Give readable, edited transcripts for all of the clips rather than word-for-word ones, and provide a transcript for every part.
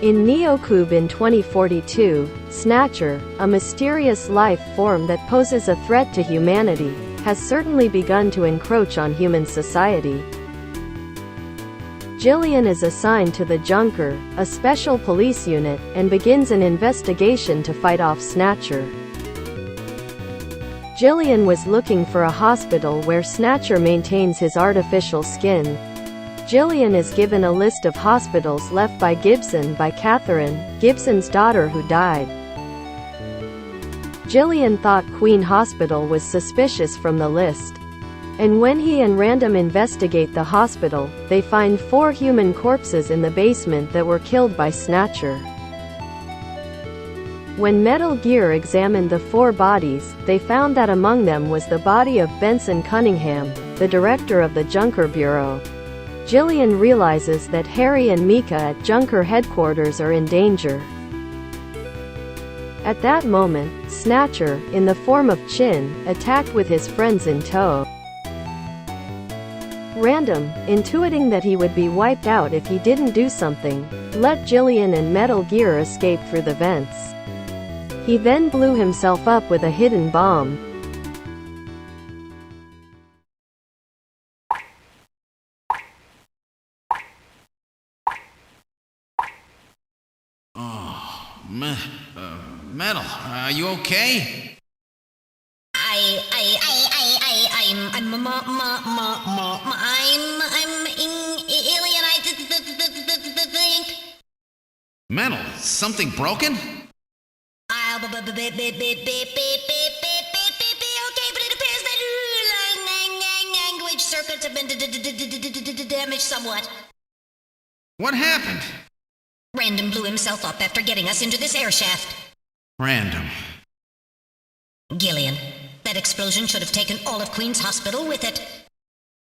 In Neocube in 2042, Snatcher, a mysterious life form that poses a threat to humanity, has certainly begun to encroach on human society. Jillian is assigned to the Junker, a special police unit, and begins an investigation to fight off Snatcher. Jillian was looking for a hospital where Snatcher maintains his artificial skin. Jillian is given a list of hospitals left by Gibson by Catherine, Gibson's daughter who died. Jillian thought Queen Hospital was suspicious from the list. And when he and Random investigate the hospital, they find 4 human corpses in the basement that were killed by Snatcher. When Metal Gear examined the 4 bodies, they found that among them was the body of Benson Cunningham, the director of the Junker Bureau. Jillian realizes that Harry and Mika at Junker headquarters are in danger. At that moment, Snatcher, in the form of Chin, attacked with his friends in tow. Random, intuiting that he would be wiped out if he didn't do something, let Jillian and Metal Gear escape through the vents. He then blew himself up with a hidden bomb. Metal, are you okay? I'm alien. I think. Metal, is something broken? Okay, but it appears that language circuits have been damaged somewhat. What happened? Random blew himself up after getting us into this air shaft. Random. Gillian, that explosion should have taken all of Queen's Hospital with it.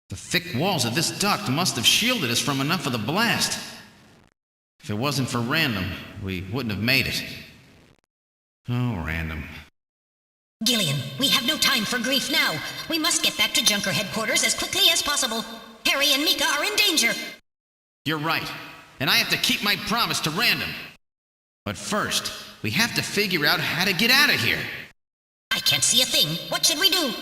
The thick walls of this duct must have shielded us from enough of the blast. If it wasn't for Random, we wouldn't have made it. Oh, Random. Gillian, we have no time for grief now. We must get back to Junker headquarters as quickly as possible. Harry and Mika are in danger. You're right, and I have to keep my promise to Random. But first, we have to figure out how to get out of here. I can't see a thing. What should we do?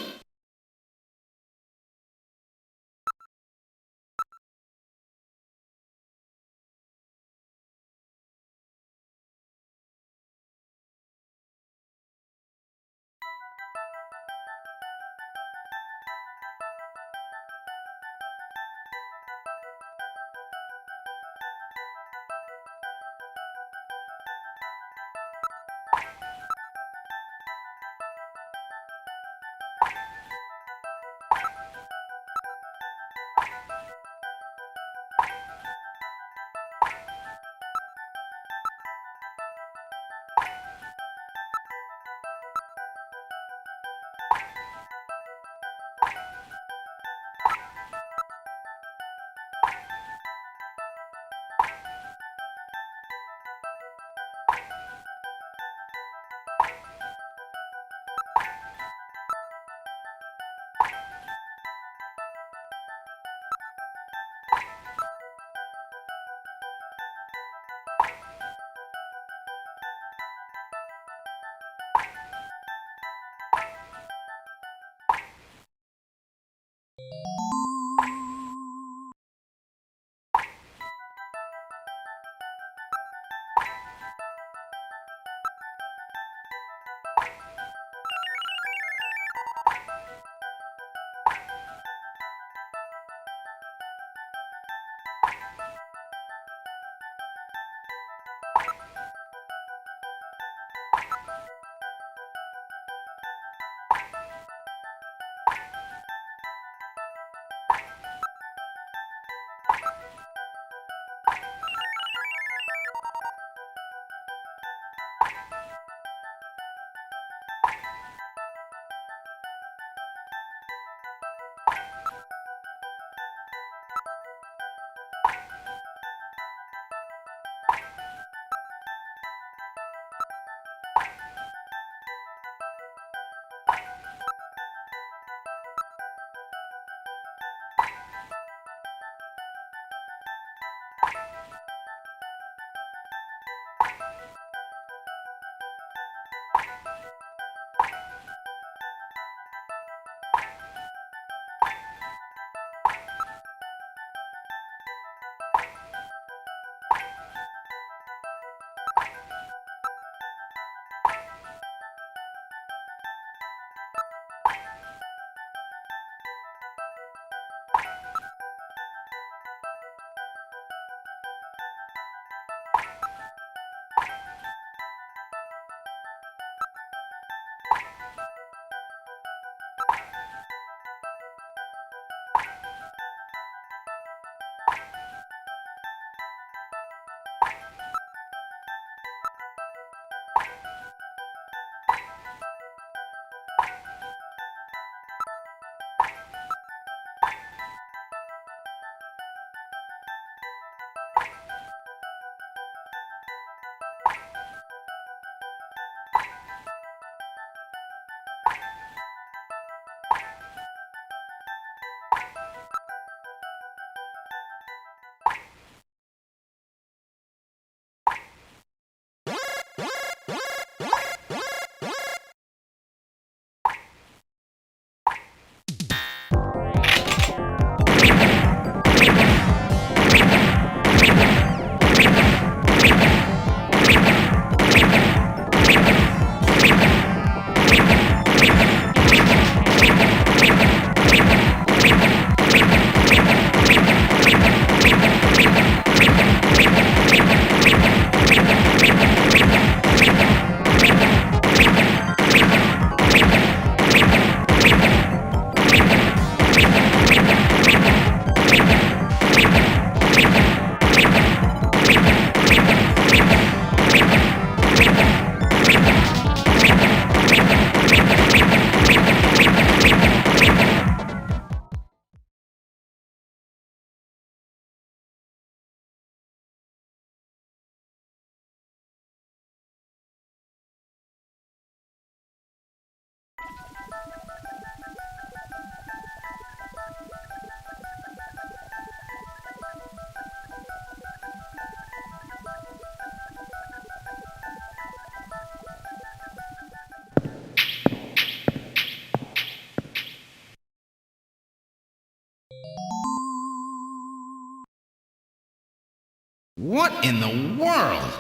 What in the world?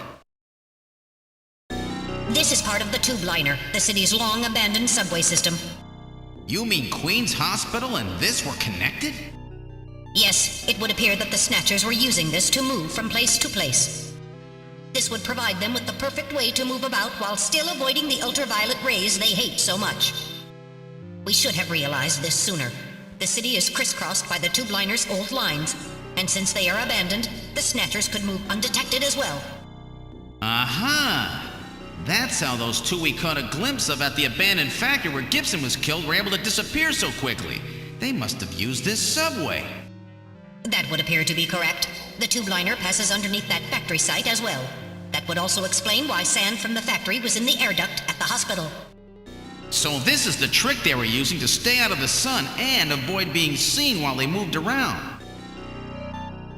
This is part of the tube liner, the city's long-abandoned subway system. You mean Queen's Hospital and this were connected? Yes, it would appear that the Snatchers were using this to move from place to place. This would provide them with the perfect way to move about while still avoiding the ultraviolet rays they hate so much. We should have realized this sooner. The city is crisscrossed by the tube liner's old lines, and since they are abandoned, the Snatchers could move undetected as well. Aha! That's how those two we caught a glimpse of at the abandoned factory where Gibson was killed were able to disappear so quickly. They must have used this subway. That would appear to be correct. The tube liner passes underneath that factory site as well. That would also explain why sand from the factory was in the air duct at the hospital. So this is the trick they were using to stay out of the sun and avoid being seen while they moved around.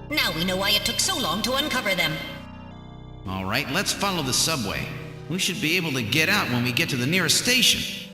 Now we know why it took so long to uncover them. All right, let's follow the subway. We should be able to get out when we get to the nearest station.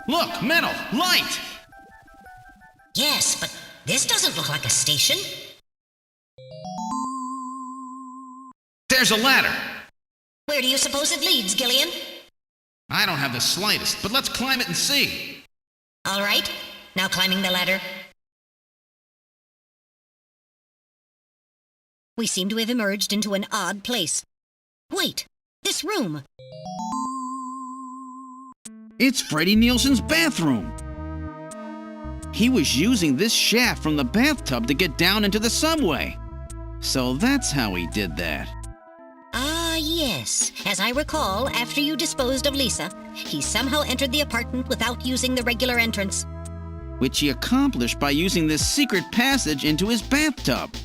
Look, metal, light! Yes, but this doesn't look like a station. There's a ladder! Where do you suppose it leads, Gillian? I don't have the slightest, but let's climb it and see. All right, now climbing the ladder. We seem to have emerged into an odd place. Wait! This room! It's Freddie Nielsen's bathroom. He was using this shaft from the bathtub to get down into the subway. So that's how he did that. Ah, yes. As I recall, after you disposed of Lisa, he somehow entered the apartment without using the regular entrance. Which he accomplished by using this secret passage into his bathtub.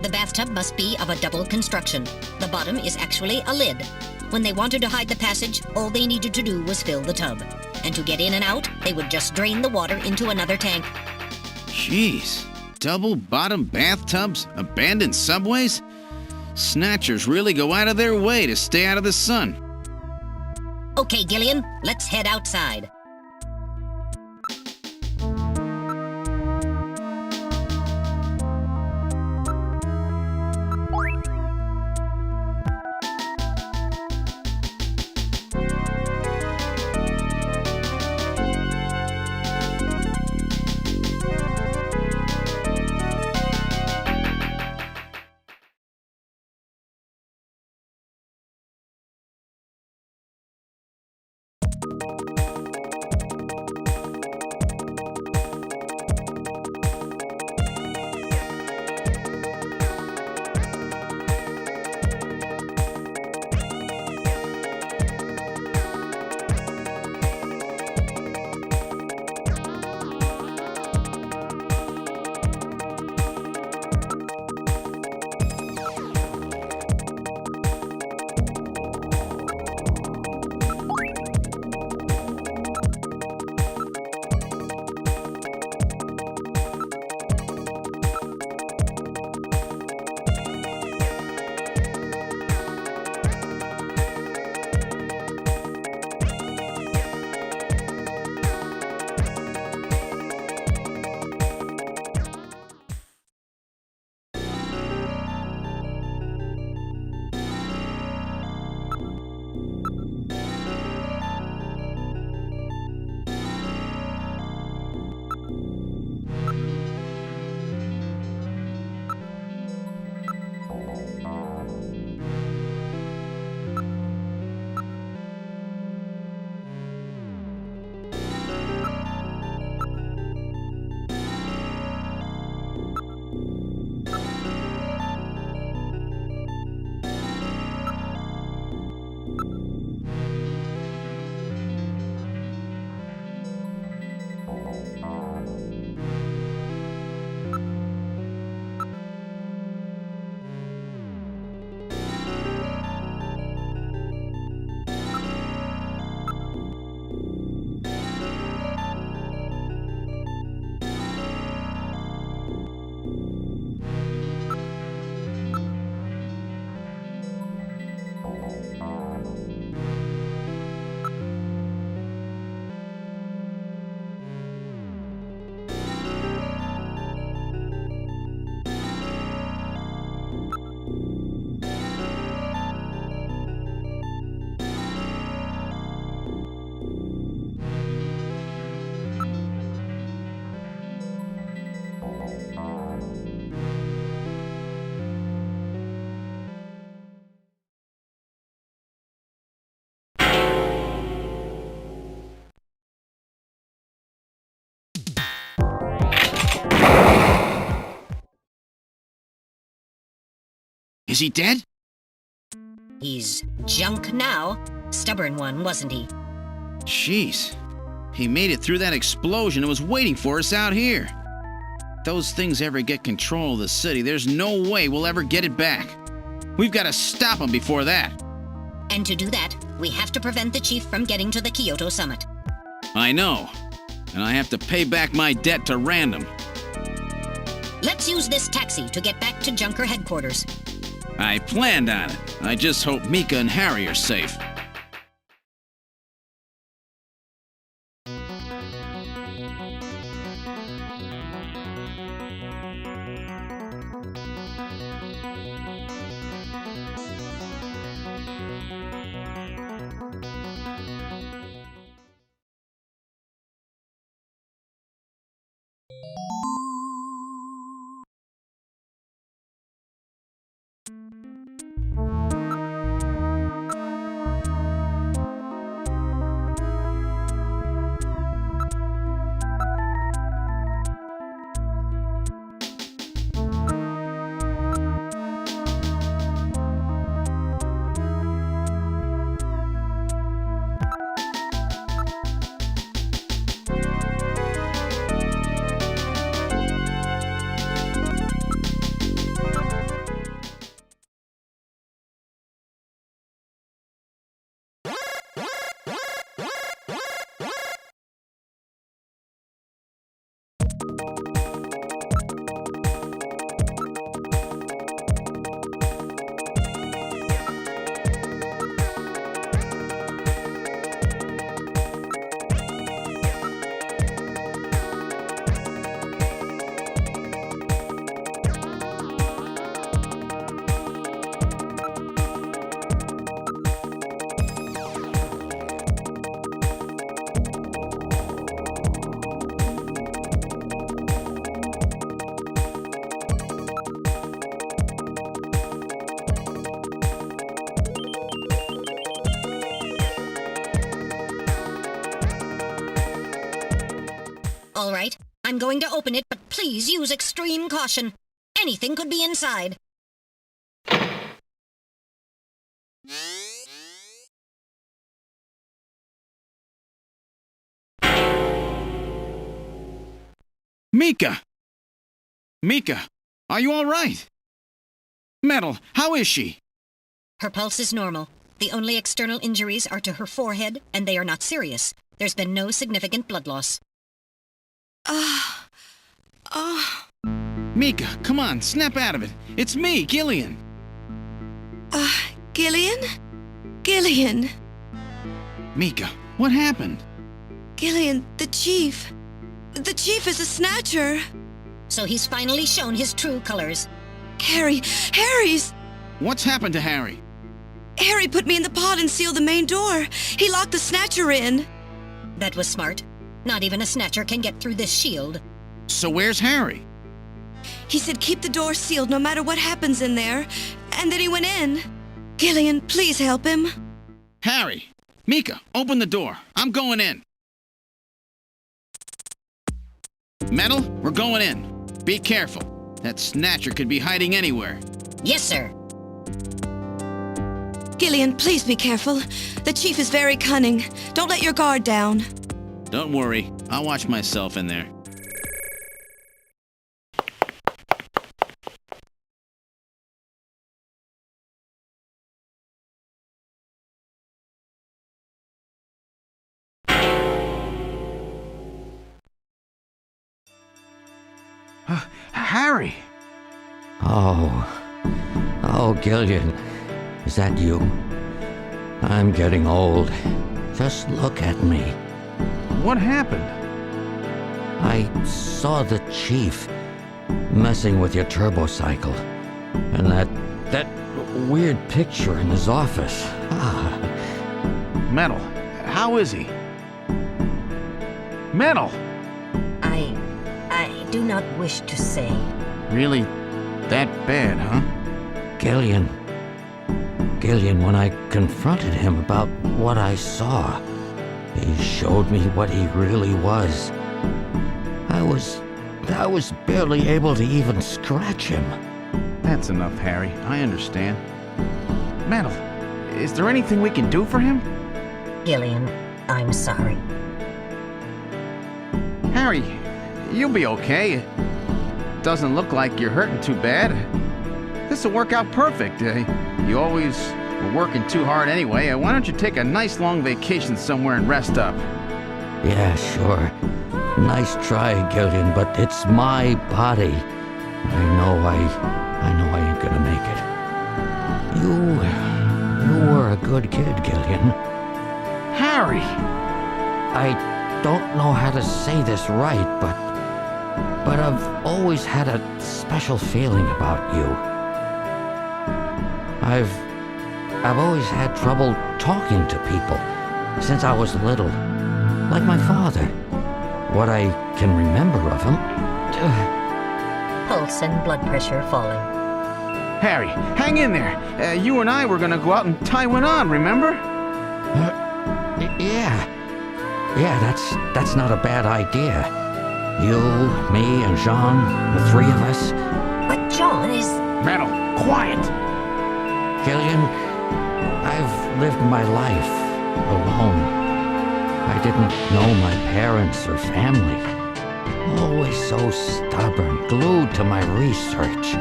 The bathtub must be of a double construction. The bottom is actually a lid. When they wanted to hide the passage, all they needed to do was fill the tub. And to get in and out, they would just drain the water into another tank. Jeez. Double-bottom bathtubs? Abandoned subways? Snatchers really go out of their way to stay out of the sun. Okay, Gillian, let's head outside. Is he dead? He's junk now. Stubborn one, wasn't he? Jeez. He made it through that explosion and was waiting for us out here. If those things ever get control of the city, there's no way we'll ever get it back. We've got to stop them before that. And to do that, we have to prevent the chief from getting to the Kyoto summit. I know. And I have to pay back my debt to Random. Let's use this taxi to get back to Junker headquarters. I planned on it. I just hope Mika and Harry are safe. I'm going to open it, but please use extreme caution. Anything could be inside. Mika! Mika, are you all right? Metal, how is she? Her pulse is normal. The only external injuries are to her forehead, and they are not serious. There's been no significant blood loss. Mika, come on, snap out of it. It's me, Gillian. Gillian? Gillian! Mika, what happened? Gillian, the Chief. The Chief is a Snatcher. So he's finally shown his true colors. Harry's... What's happened to Harry? Harry put me in the pod and sealed the main door. He locked the Snatcher in. That was smart. Not even a Snatcher can get through this shield. So where's Harry? He said keep the door sealed no matter what happens in there. And then he went in. Gillian, please help him. Harry! Mika, open the door. I'm going in. Metal, we're going in. Be careful. That Snatcher could be hiding anywhere. Yes, sir. Gillian, please be careful. The Chief is very cunning. Don't let your guard down. Don't worry. I'll watch myself in there. Harry! Oh, Gillian, is that you? I'm getting old. Just look at me. What happened? I saw the Chief messing with your turbocycle, and that weird picture in his office. Metal, how is he? Metal! I do not wish to say. Really that bad, huh? Gillian, when I confronted him about what I saw, he showed me what he really was. I was barely able to even scratch him. That's enough, Harry. I understand. Metal, is there anything we can do for him? Gillian, I'm sorry. Harry, you'll be okay. It doesn't look like you're hurting too bad. This'll work out perfect. You always were working too hard anyway. Why don't you take a nice long vacation somewhere and rest up? Yeah, sure. Nice try, Gillian, but it's my body. I know I ain't gonna make it. You were a good kid, Gillian. Harry! I don't know how to say this right, but I've always had a special feeling about you. I've always had trouble talking to people since I was little, like my father. What I can remember of him. Pulse and blood pressure falling. Harry, hang in there. You and I were gonna go out and tie one on, remember? Yeah, that's not a bad idea. You, me, and Jean, the three of us. But John is... Metal, quiet! Gillian, I've lived my life alone. I didn't know my parents or family. Always so stubborn, glued to my research.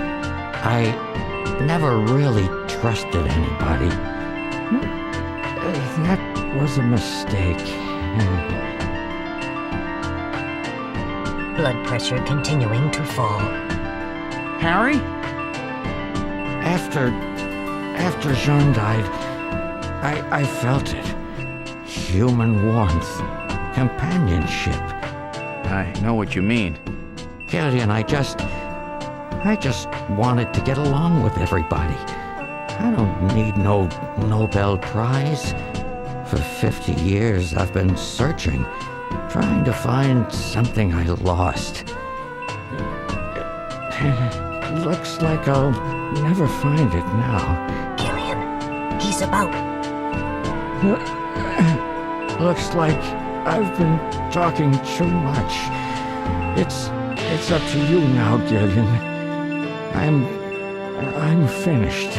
I never really trusted anybody. That was a mistake. Blood pressure continuing to fall. Harry? After Jean died, I felt it. Human warmth, companionship. I know what you mean. Gillian, I just wanted to get along with everybody. I don't need no Nobel Prize. For 50 years, I've been searching, trying to find something I lost. Looks like I'll never find it now. Gillian, he's about... Looks like I've been talking too much. It's up to you now, Gillian. I'm finished.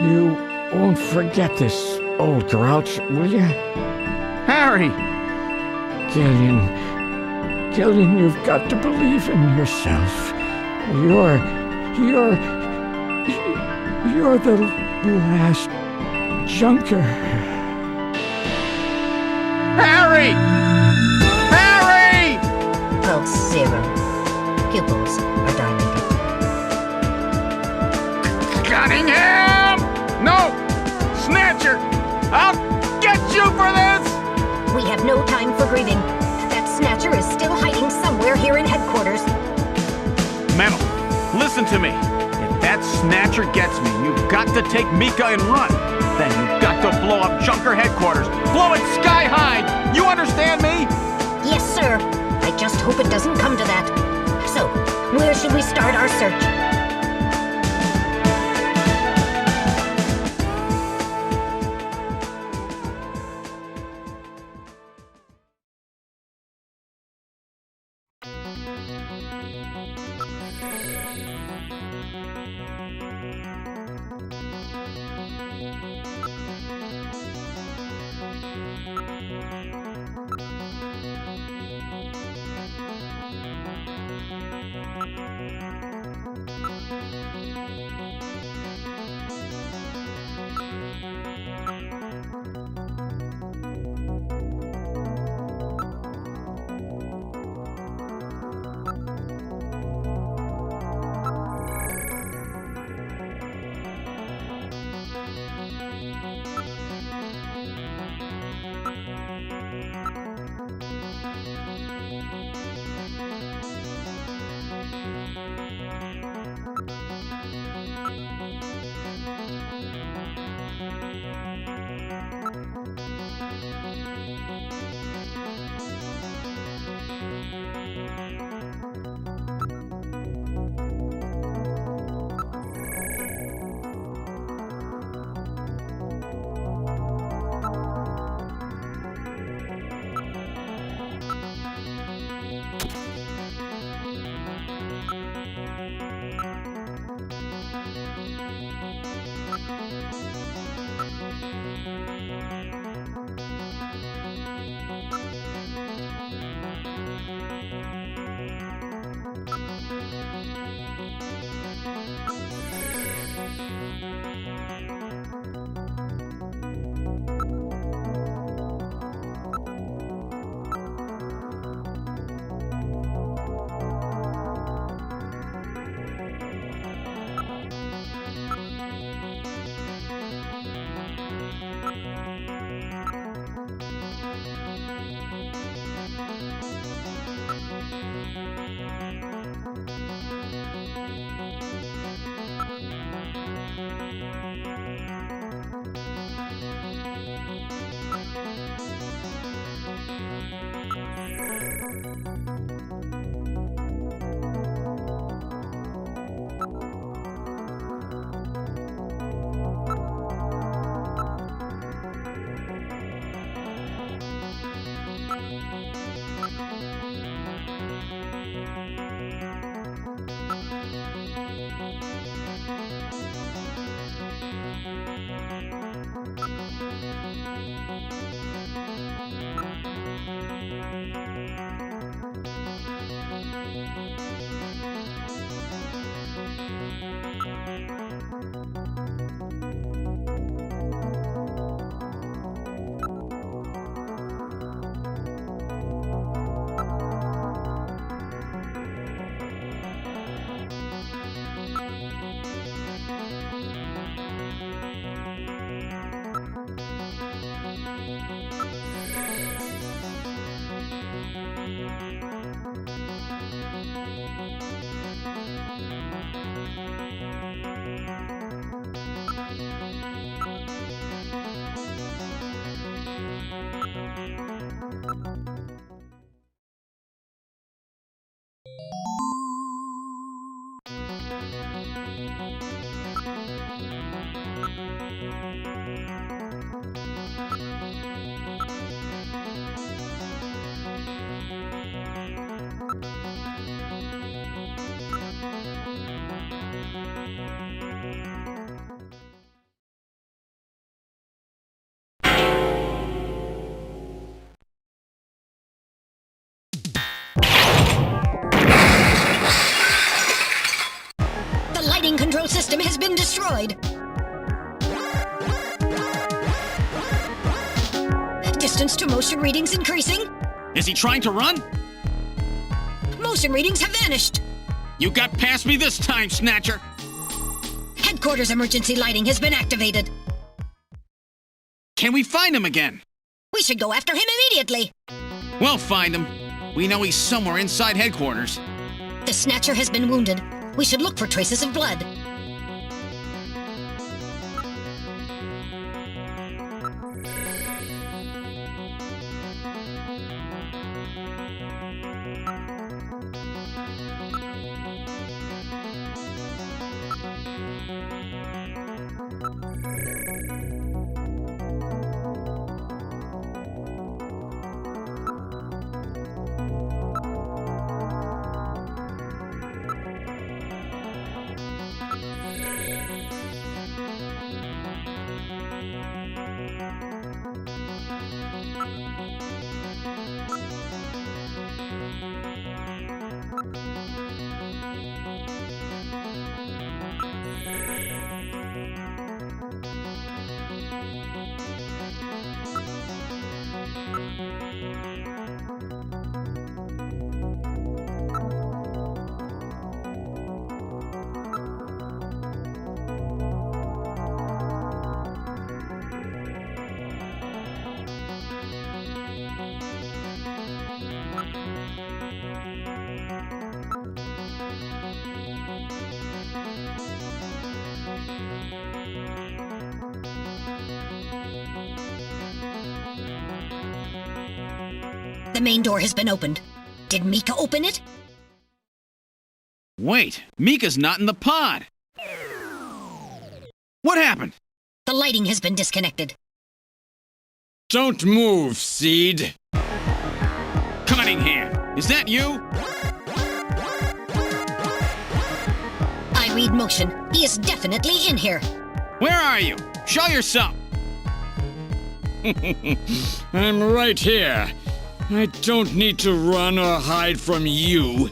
You won't forget this, old grouch, will you? Harry! Gillian, you've got to believe in yourself. You're the last junker. Harry! Harry! Pulse 0. Pupils are dilated. Cunningham! No! Snatcher! I'll get you for this! We have no time for grieving. That Snatcher is still hiding somewhere here in headquarters. Metal, listen to me. If that Snatcher gets me, you've got to take Mika and run. Then you've got to blow up Junker headquarters. Blow it sky high! You understand me? Yes, sir. I just hope it doesn't come to that. So, where should we start our search? lighting control system has been destroyed. Distance to motion readings increasing. Is he trying to run? Motion readings have vanished. You got past me this time, Snatcher! Headquarters emergency lighting has been activated. Can we find him again? We should go after him immediately. We'll find him. We know he's somewhere inside headquarters. The Snatcher has been wounded. We should look for traces of blood. The main door has been opened. Did Mika open it? Wait, Mika's not in the pod! What happened? The lighting has been disconnected. Don't move, Seed. Cunningham, is that you? I read motion. He is definitely in here. Where are you? Show yourself! I'm right here. I don't need to run or hide from you.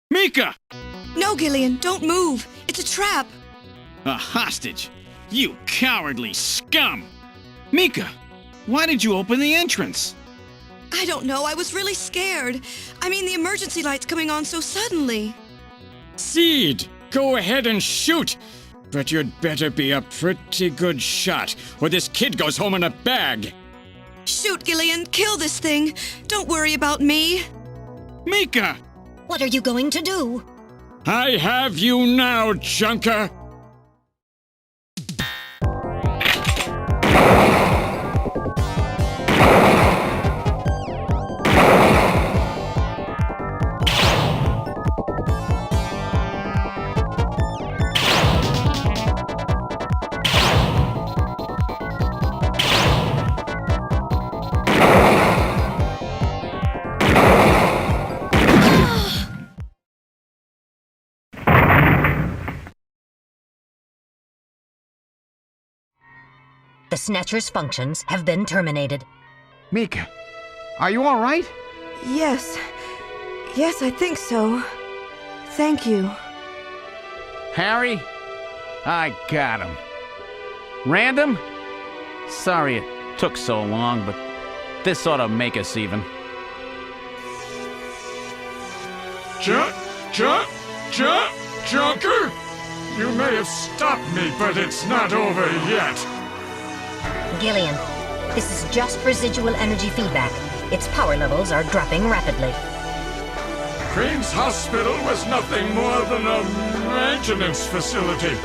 Mika! No, Gillian, don't move. It's a trap. A hostage? You cowardly scum! Mika, why did you open the entrance? I don't know. I was really scared. I mean, the emergency light's coming on so suddenly. Seed, go ahead and shoot. But you'd better be a pretty good shot, or this kid goes home in a bag. Shoot, Gillian. Kill this thing. Don't worry about me. Mika! What are you going to do? I have you now, Junker. The Snatcher's functions have been terminated. Mika, are you all right? Yes. Yes, I think so. Thank you. Harry? I got him. Random? Sorry it took so long, but this ought to make us even. Junker? You may have stopped me, but it's not over yet. Gillian, this is just residual energy feedback. Its power levels are dropping rapidly. Crane's Hospital was nothing more than a maintenance facility.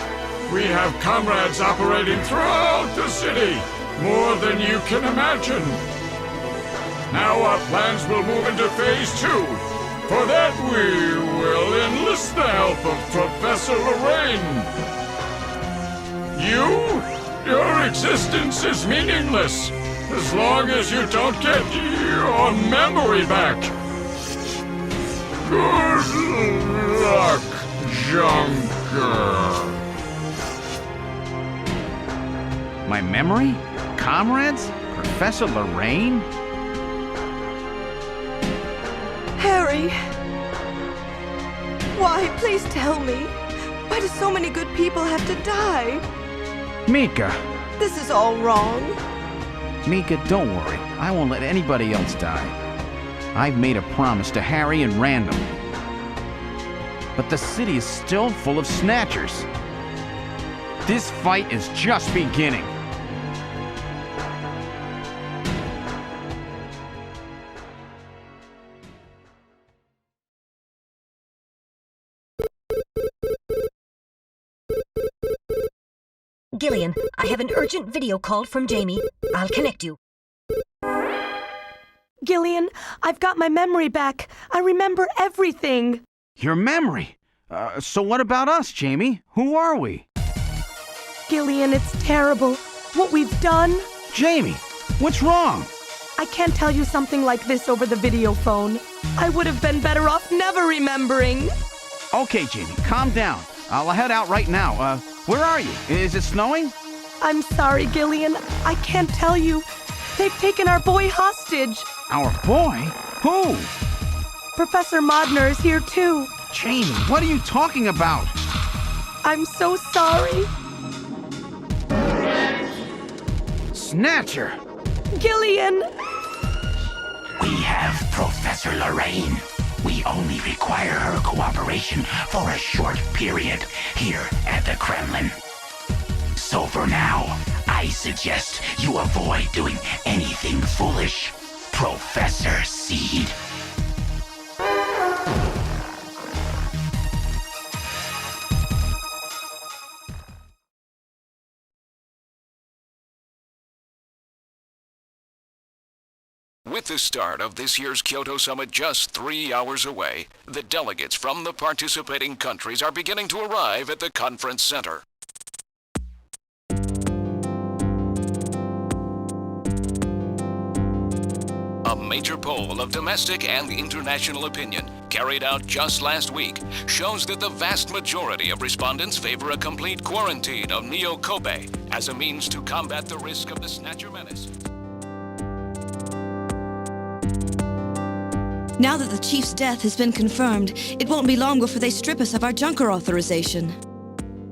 We have comrades operating throughout the city, more than you can imagine. Now our plans will move into Phase 2. For that, we will enlist the help of Professor Lorraine. Your existence is meaningless as long as you don't get your memory back. Good luck, Junker. My memory? Comrades? Professor Lorraine? Harry! Harry! Why? Please tell me. Why do so many good people have to die? Mika! This is all wrong. Mika, don't worry. I won't let anybody else die. I've made a promise to Harry and Random. But the city is still full of Snatchers. This fight is just beginning. Gillian, I have an urgent video call from Jamie. I'll connect you. Gillian, I've got my memory back. I remember everything. Your memory? So what about us, Jamie? Who are we? Gillian, it's terrible. What we've done. Jamie, what's wrong? I can't tell you something like this over the video phone. I would have been better off never remembering. Okay, Jamie, calm down. I'll head out right now. Where are you? Is it snowing? I'm sorry, Gillian. I can't tell you. They've taken our boy hostage. Our boy? Who? Professor Modner is here too. Jamie, what are you talking about? I'm so sorry. Snatcher! Gillian! We have Professor Lorraine. We only require her cooperation for a short period here at the Kremlin. So for now, I suggest you avoid doing anything foolish, Professor Seed. With the start of this year's Kyoto Summit just 3 hours away, the delegates from the participating countries are beginning to arrive at the conference center. A major poll of domestic and international opinion, carried out just last week, shows that the vast majority of respondents favor a complete quarantine of Neo Kobe as a means to combat the risk of the Snatcher menace. Now that the Chief's death has been confirmed, it won't be long before they strip us of our Junker authorization.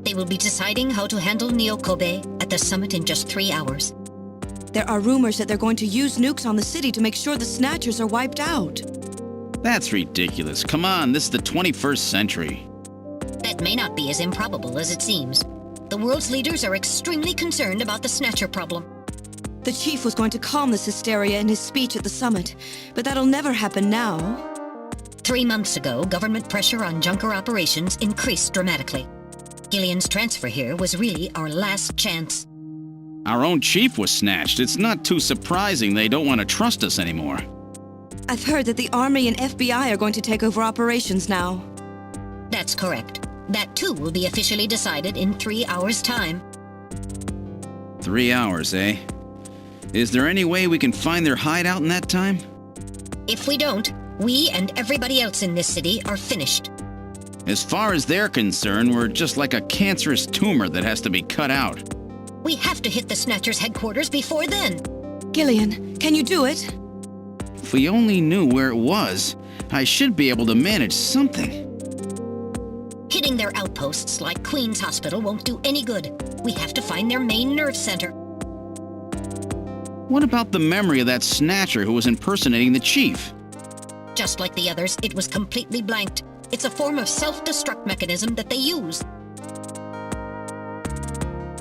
They will be deciding how to handle Neo Kobe at the summit in just 3 hours. There are rumors that they're going to use nukes on the city to make sure the Snatchers are wiped out. That's ridiculous. Come on, this is the 21st century. That may not be as improbable as it seems. The world's leaders are extremely concerned about the Snatcher problem. The Chief was going to calm this hysteria in his speech at the summit, but that'll never happen now. 3 months ago, government pressure on Junker operations increased dramatically. Gillian's transfer here was really our last chance. Our own chief was snatched. It's not too surprising they don't want to trust us anymore. I've heard that the Army and FBI are going to take over operations now. That's correct. That too will be officially decided in 3 hours' time. 3 hours, eh? Is there any way we can find their hideout in that time? If we don't, we and everybody else in this city are finished. As far as they're concerned, we're just like a cancerous tumor that has to be cut out. We have to hit the Snatchers' headquarters before then. Gillian, can you do it? If we only knew where it was, I should be able to manage something. Hitting their outposts like Queen's Hospital won't do any good. We have to find their main nerve center. What about the memory of that Snatcher who was impersonating the chief? Just like the others, it was completely blanked. It's a form of self-destruct mechanism that they use.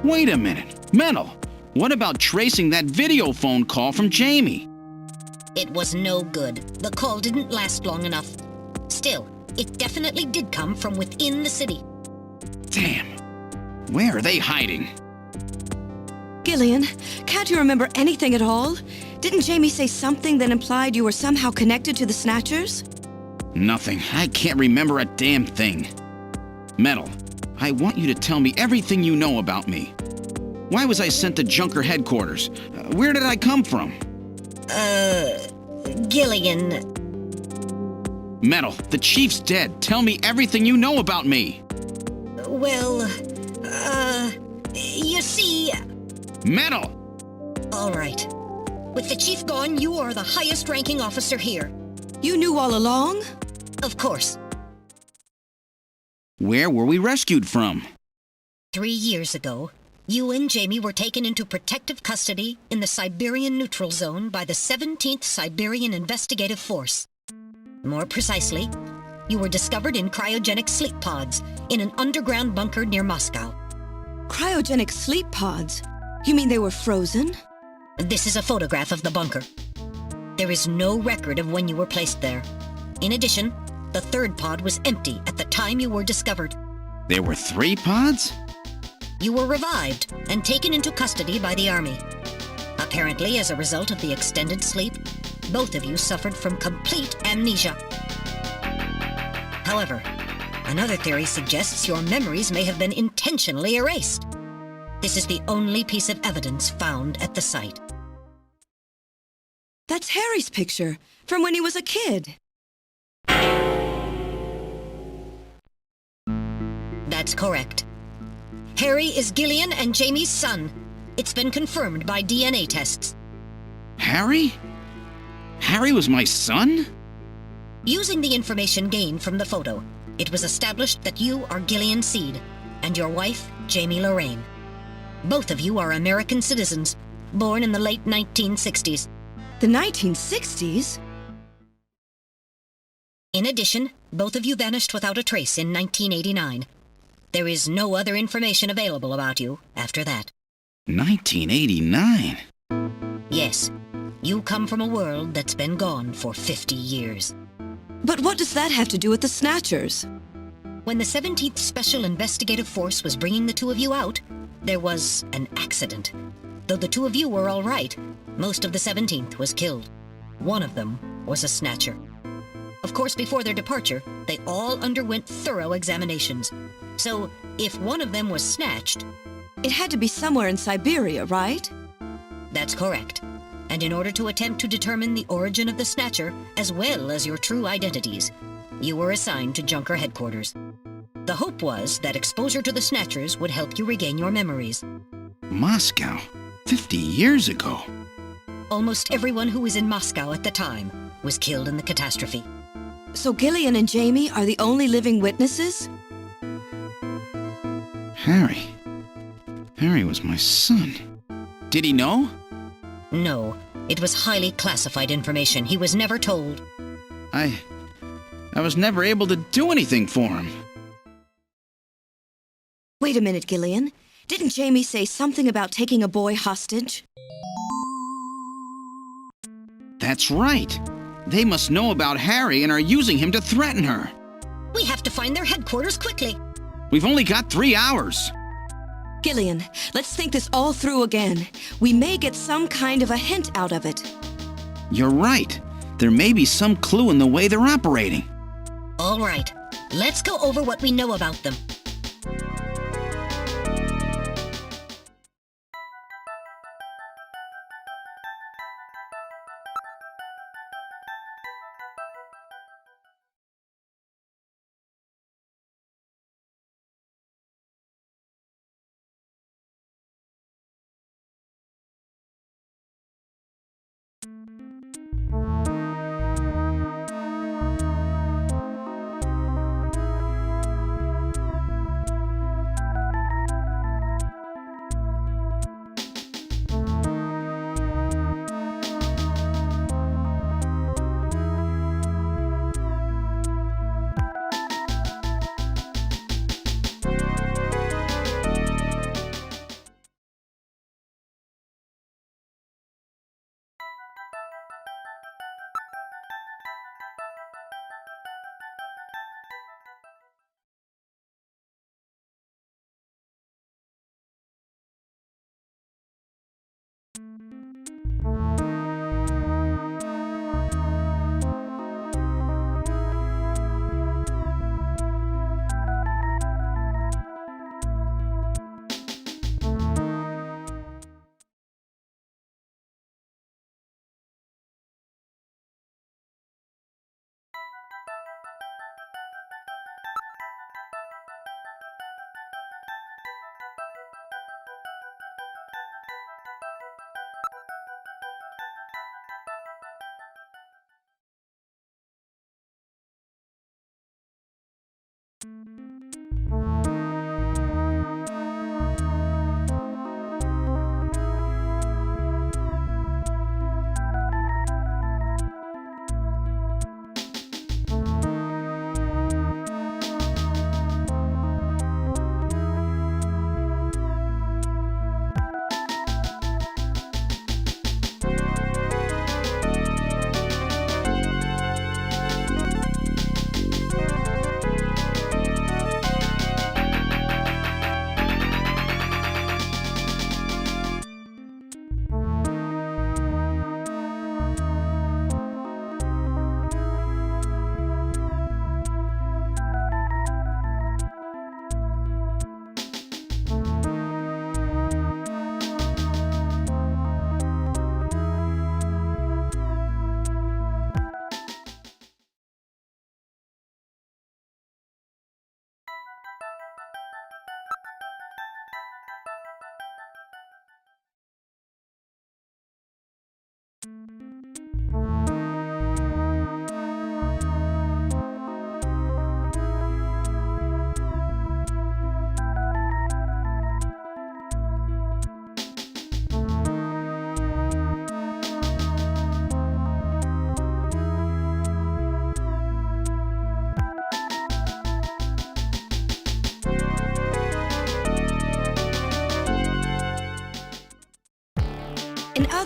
Wait a minute. Mental. What about tracing that video phone call from Jamie? It was no good. The call didn't last long enough. Still, it definitely did come from within the city. Damn. Where are they hiding? Gillian, can't you remember anything at all? Didn't Jamie say something that implied you were somehow connected to the Snatchers? Nothing. I can't remember a damn thing. Metal, I want you to tell me everything you know about me. Why was I sent to Junker headquarters? Where did I come from? Gillian. Metal, the chief's dead. Tell me everything you know about me. Well, you see... Metal! All right. With the chief gone, you are the highest-ranking officer here. You knew all along? Of course. Where were we rescued from? 3 years ago, you and Jamie were taken into protective custody in the Siberian Neutral Zone by the 17th Siberian Investigative Force. More precisely, you were discovered in cryogenic sleep pods in an underground bunker near Moscow. Cryogenic sleep pods? You mean they were frozen? This is a photograph of the bunker. There is no record of when you were placed there. In addition, the third pod was empty at the time you were discovered. There were 3 pods? You were revived and taken into custody by the army. Apparently, as a result of the extended sleep, both of you suffered from complete amnesia. However, another theory suggests your memories may have been intentionally erased. This is the only piece of evidence found at the site. That's Harry's picture, from when he was a kid. That's correct. Harry is Gillian and Jamie's son. It's been confirmed by DNA tests. Harry? Harry was my son? Using the information gained from the photo, it was established that you are Gillian Seed and your wife, Jamie Lorraine. Both of you are American citizens, born in the late 1960s. The 1960s? In addition, both of you vanished without a trace in 1989. There is no other information available about you after that. 1989? Yes, you come from a world that's been gone for 50 years. But what does that have to do with the Snatchers? When the 17th Special Investigative Force was bringing the two of you out, there was an accident. Though the two of you were all right, most of the 17th was killed. One of them was a Snatcher. Of course, before their departure, they all underwent thorough examinations. So, if one of them was snatched... It had to be somewhere in Siberia, right? That's correct. And in order to attempt to determine the origin of the Snatcher, as well as your true identities, you were assigned to Junker headquarters. The hope was that exposure to the Snatchers would help you regain your memories. Moscow? 50 years ago? Almost everyone who was in Moscow at the time was killed in the catastrophe. So Gillian and Jamie are the only living witnesses? Harry. Harry was my son. Did he know? No. It was highly classified information. He was never told. I was never able to do anything for him. Wait a minute, Gillian. Didn't Jamie say something about taking a boy hostage? That's right. They must know about Harry and are using him to threaten her. We have to find their headquarters quickly. We've only got 3 hours. Gillian, let's think this all through again. We may get some kind of a hint out of it. You're right. There may be some clue in the way they're operating. All right. Let's go over what we know about them.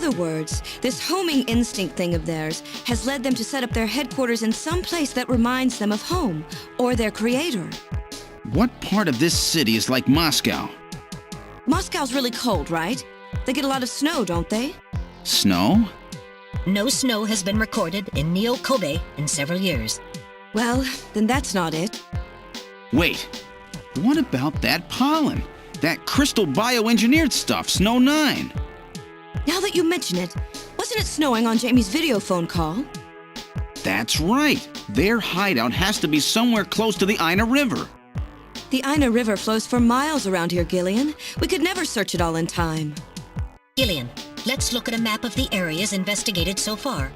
other words, this homing instinct thing of theirs has led them to set up their headquarters in some place that reminds them of home, or their creator. What part of this city is like Moscow? Moscow's really cold, right? They get a lot of snow, don't they? Snow? No snow has been recorded in Neo Kobe in several years. Well, then that's not it. Wait, what about that pollen? That crystal bioengineered stuff, Snow 9? Now that you mention it, wasn't it snowing on Jamie's video phone call? That's right. Their hideout has to be somewhere close to the Ina River. The Ina River flows for miles around here, Gillian. We could never search it all in time. Gillian, let's look at a map of the areas investigated so far.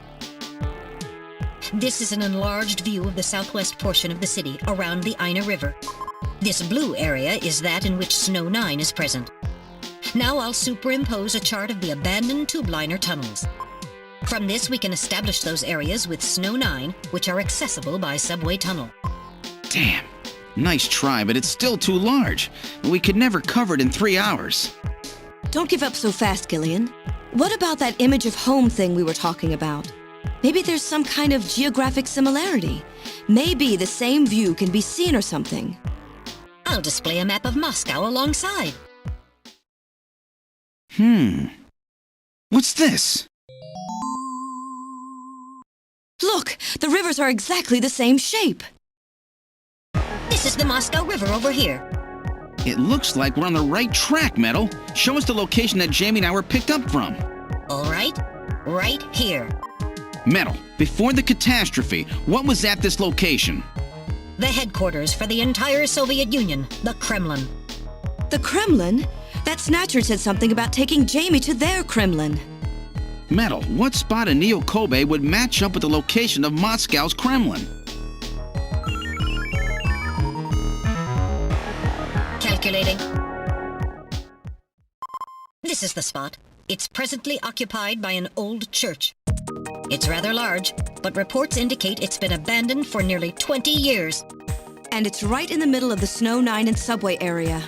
This is an enlarged view of the southwest portion of the city around the Ina River. This blue area is that in which Snow 9 is present. Now I'll superimpose a chart of the abandoned tube liner tunnels. From this we can establish those areas with Snow 9, which are accessible by subway tunnel. Damn. Nice try, but it's still too large. We could never cover it in 3 hours. Don't give up so fast, Gillian. What about that image of home thing we were talking about? Maybe there's some kind of geographic similarity. Maybe the same view can be seen or something. I'll display a map of Moscow alongside. What's this? Look, the rivers are exactly the same shape. This is the Moscow River over here. It looks like we're on the right track, Metal. Show us the location that Jamie and I were picked up from. All right, right here. Metal, before the catastrophe, what was at this location? The headquarters for the entire Soviet Union, the Kremlin. The Kremlin? That Snatcher said something about taking Jamie to their Kremlin. Metal, what spot in Neo Kobe would match up with the location of Moscow's Kremlin? Calculating. This is the spot. It's presently occupied by an old church. It's rather large, but reports indicate it's been abandoned for nearly 20 years. And it's right in the middle of the Snow 9 and subway area.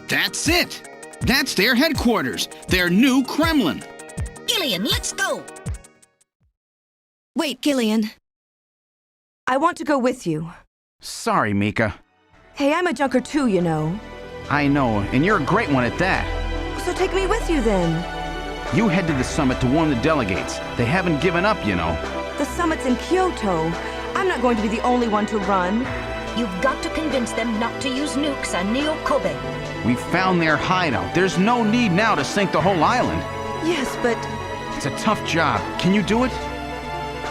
That's it! That's their headquarters, their new Kremlin. Gillian, let's go! Wait, Gillian. I want to go with you. Sorry, Mika. Hey, I'm a junker too, you know. I know, and you're a great one at that. So take me with you then. You head to the summit to warn the delegates. They haven't given up, you know. The summit's in Kyoto. I'm not going to be the only one to run. You've got to convince them not to use nukes on Neo Kobe. We found their hideout. There's no need now to sink the whole island. Yes, but... It's a tough job. Can you do it?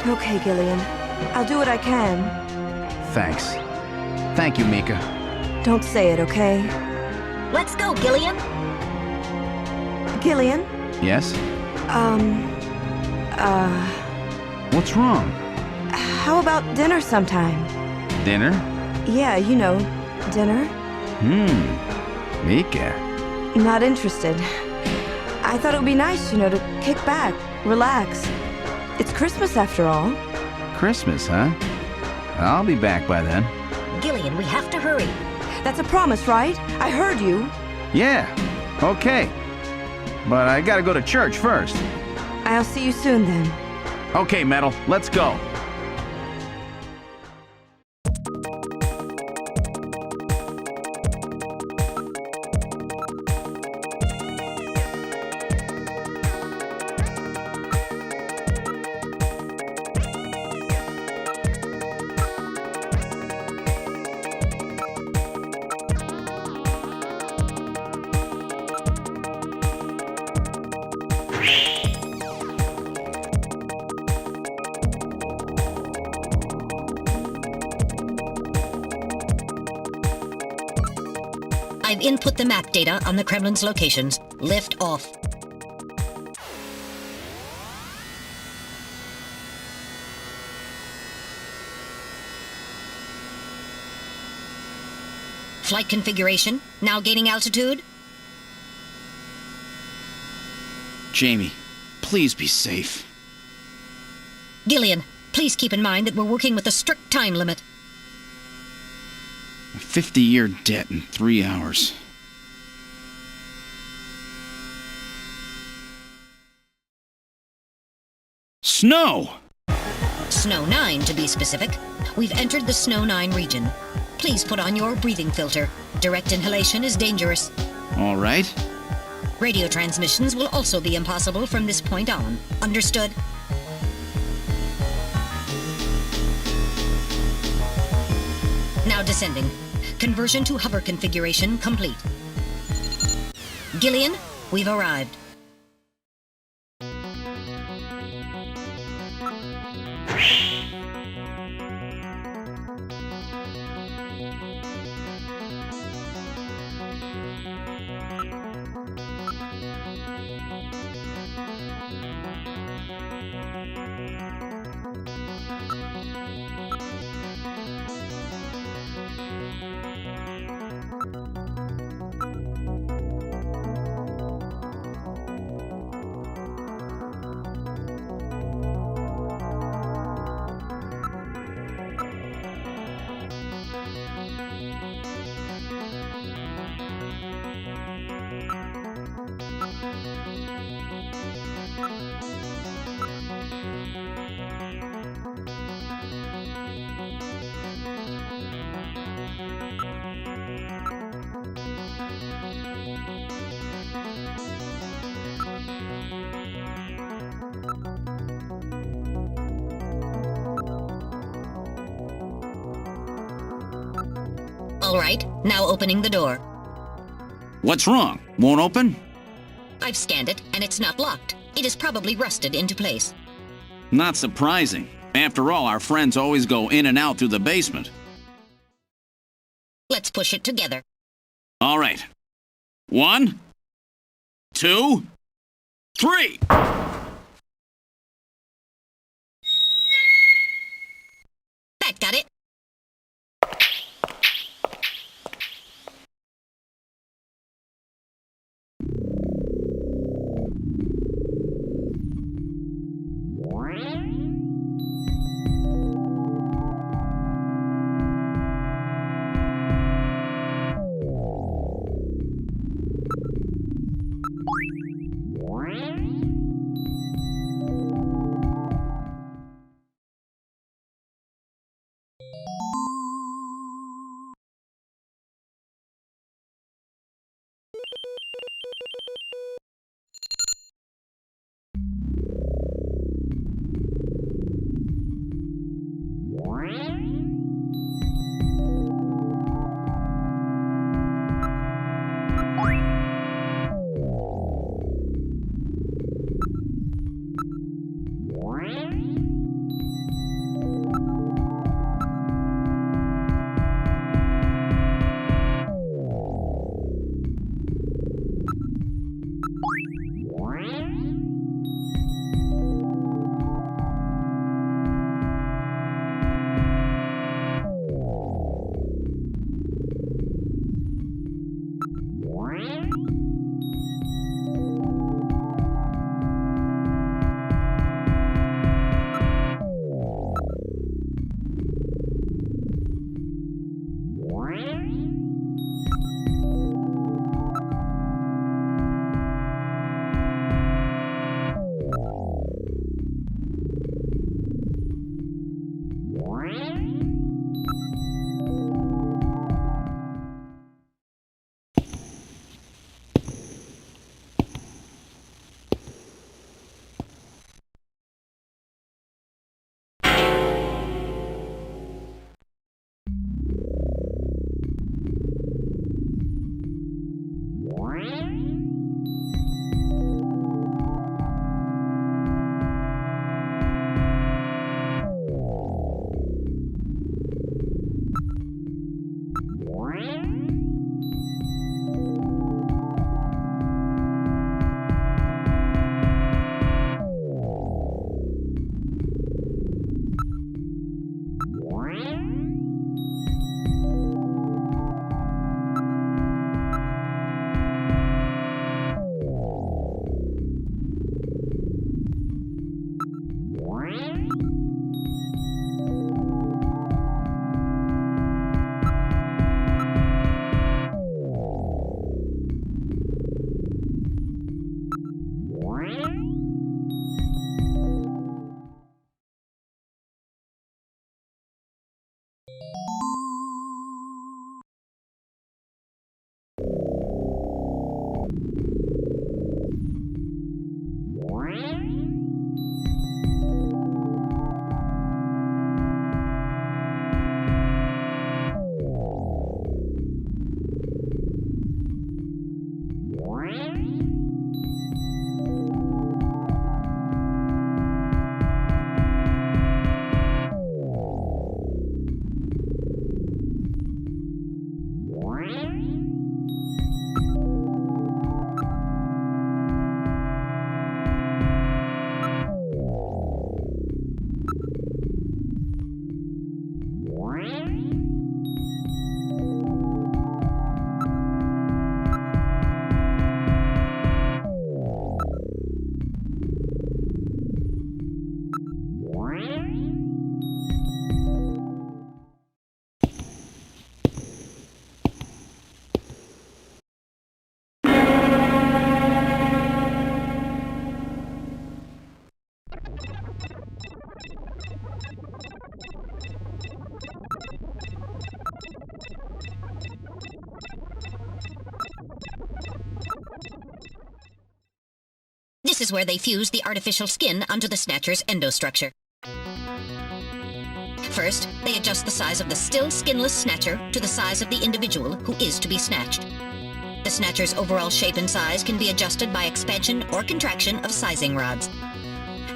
Okay, Gillian. I'll do what I can. Thanks. Thank you, Mika. Don't say it, okay? Let's go, Gillian! Gillian? Yes? What's wrong? How about dinner sometime? Dinner? Yeah, you know, dinner. Mika. Not interested. I thought it would be nice, you know, to kick back, relax. It's Christmas after all. Christmas, huh? I'll be back by then. Gillian, we have to hurry. That's a promise, right? I heard you. Yeah, okay. But I gotta go to church first. I'll see you soon then. Okay, Metal, let's go. I've input the map data on the Kremlin's locations. Lift off. Flight configuration, now gaining altitude. Jamie, please be safe. Gillian, please keep in mind that we're working with a strict time limit. A 50-year debt in 3 hours. Snow! Snow 9, to be specific. We've entered the Snow 9 region. Please put on your breathing filter. Direct inhalation is dangerous. All right. Radio transmissions will also be impossible from this point on. Understood? Now descending. Conversion to hover configuration complete. Gillian, we've arrived. All right, now opening the door. What's wrong? Won't open? I've scanned it, and it's not locked. It is probably rusted into place. Not surprising. After all, our friends always go in and out through the basement. Let's push it together. All right. 1, 2, 3! That got it. This is where they fuse the artificial skin onto the Snatcher's endostructure. First, they adjust the size of the still skinless Snatcher to the size of the individual who is to be snatched. The Snatcher's overall shape and size can be adjusted by expansion or contraction of sizing rods.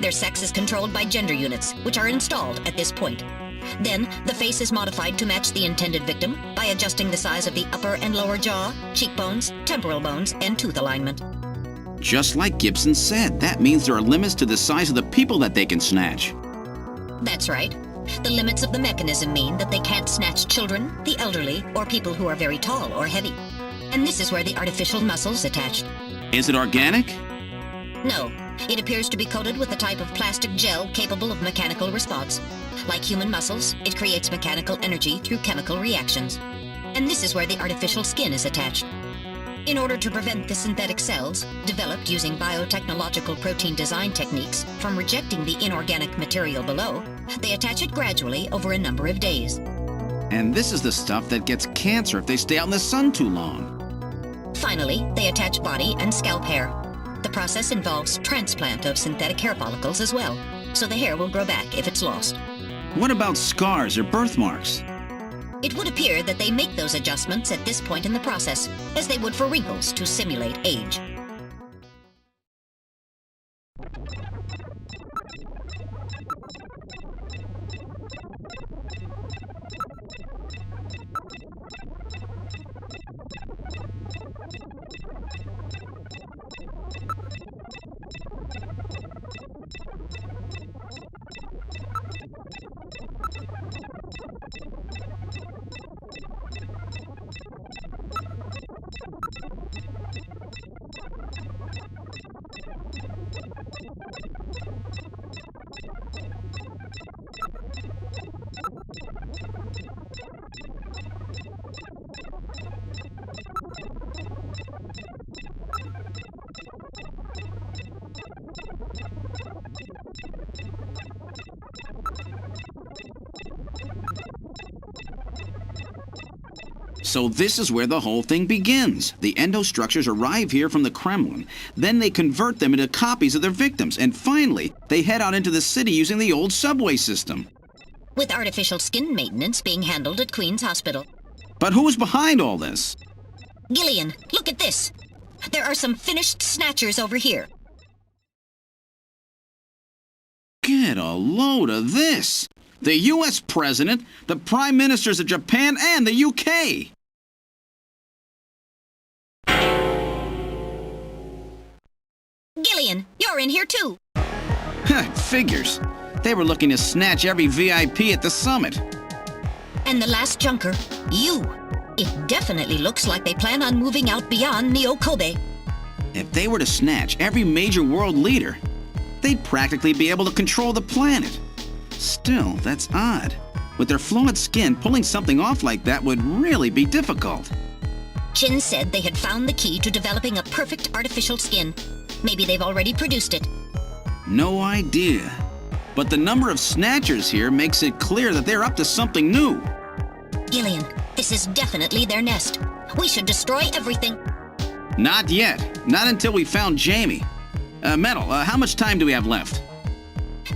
Their sex is controlled by gender units, which are installed at this point. Then, the face is modified to match the intended victim by adjusting the size of the upper and lower jaw, cheekbones, temporal bones, and tooth alignment. Just like Gibson said, that means there are limits to the size of the people that they can snatch. That's right. The limits of the mechanism mean that they can't snatch children, the elderly, or people who are very tall or heavy. And this is where the artificial muscle's attached. Is it organic? No. It appears to be coated with a type of plastic gel capable of mechanical response. Like human muscles, it creates mechanical energy through chemical reactions. And this is where the artificial skin is attached. In order to prevent the synthetic cells, developed using biotechnological protein design techniques, from rejecting the inorganic material below, they attach it gradually over a number of days. And this is the stuff that gets cancer if they stay out in the sun too long. Finally, they attach body and scalp hair. The process involves transplant of synthetic hair follicles as well, so the hair will grow back if it's lost. What about scars or birthmarks? It would appear that they make those adjustments at this point in the process, as they would for wrinkles to simulate age. So this is where the whole thing begins. The endostructures arrive here from the Kremlin. Then they convert them into copies of their victims. And finally, they head out into the city using the old subway system. With artificial skin maintenance being handled at Queen's Hospital. But who's behind all this? Gillian, look at this. There are some finished snatchers over here. Get a load of this. The U.S. President, the Prime Ministers of Japan, and the U.K. Gillian, you're in here too. Figures. They were looking to snatch every VIP at the summit. And the last junker, you. It definitely looks like they plan on moving out beyond Neo-Kobe. If they were to snatch every major world leader, they'd practically be able to control the planet. Still, that's odd. With their flawed skin, pulling something off like that would really be difficult. Chin said they had found the key to developing a perfect artificial skin. Maybe they've already produced it. No idea. But the number of snatchers here makes it clear that they're up to something new. Gillian, this is definitely their nest. We should destroy everything. Not yet. Not until we found Jamie. Metal, how much time do we have left?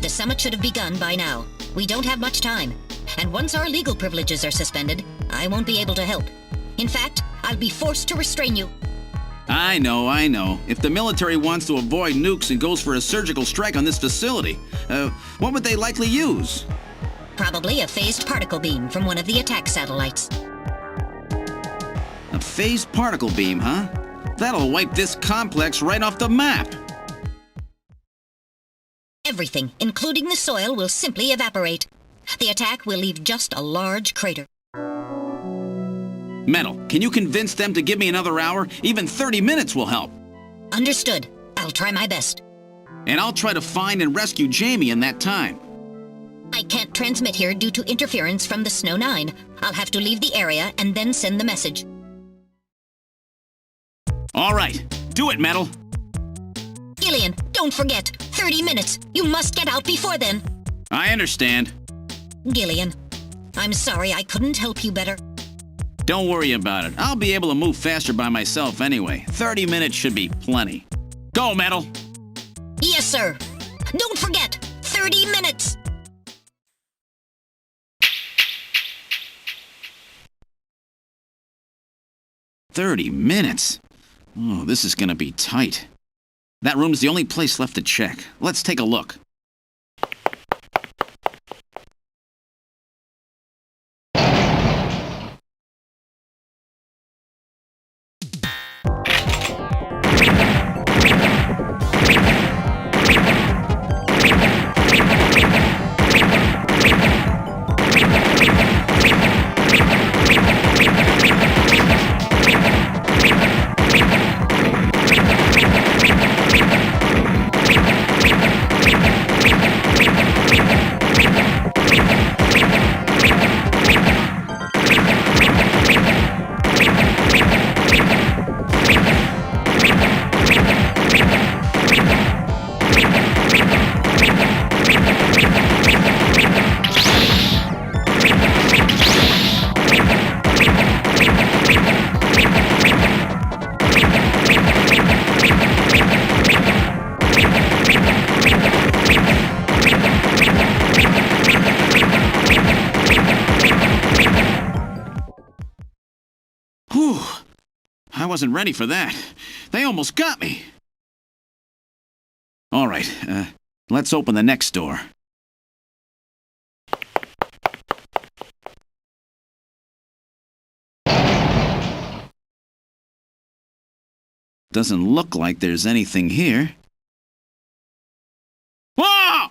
The summit should have begun by now. We don't have much time. And once our legal privileges are suspended, I won't be able to help. In fact, I'll be forced to restrain you. I know. If the military wants to avoid nukes and goes for a surgical strike on this facility, what would they likely use? Probably a phased particle beam from one of the attack satellites. A phased particle beam, huh? That'll wipe this complex right off the map. Everything, including the soil, will simply evaporate. The attack will leave just a large crater. Metal, can you convince them to give me another hour? Even 30 minutes will help. Understood. I'll try my best. And I'll try to find and rescue Jamie in that time. I can't transmit here due to interference from the Snow 9. I'll have to leave the area and then send the message. All right. Do it, Metal. Gillian, don't forget. 30 minutes. You must get out before then. I understand. Gillian, I'm sorry I couldn't help you better. Don't worry about it. I'll be able to move faster by myself anyway. 30 minutes should be plenty. Go, Metal! sir. Don't forget, 30 minutes! 30 minutes? Oh, this is gonna be tight. That room's the only place left to check. Let's take a look. Whew. I wasn't ready for that. They almost got me. All right, let's open the next door. Doesn't look like there's anything here. Whoa!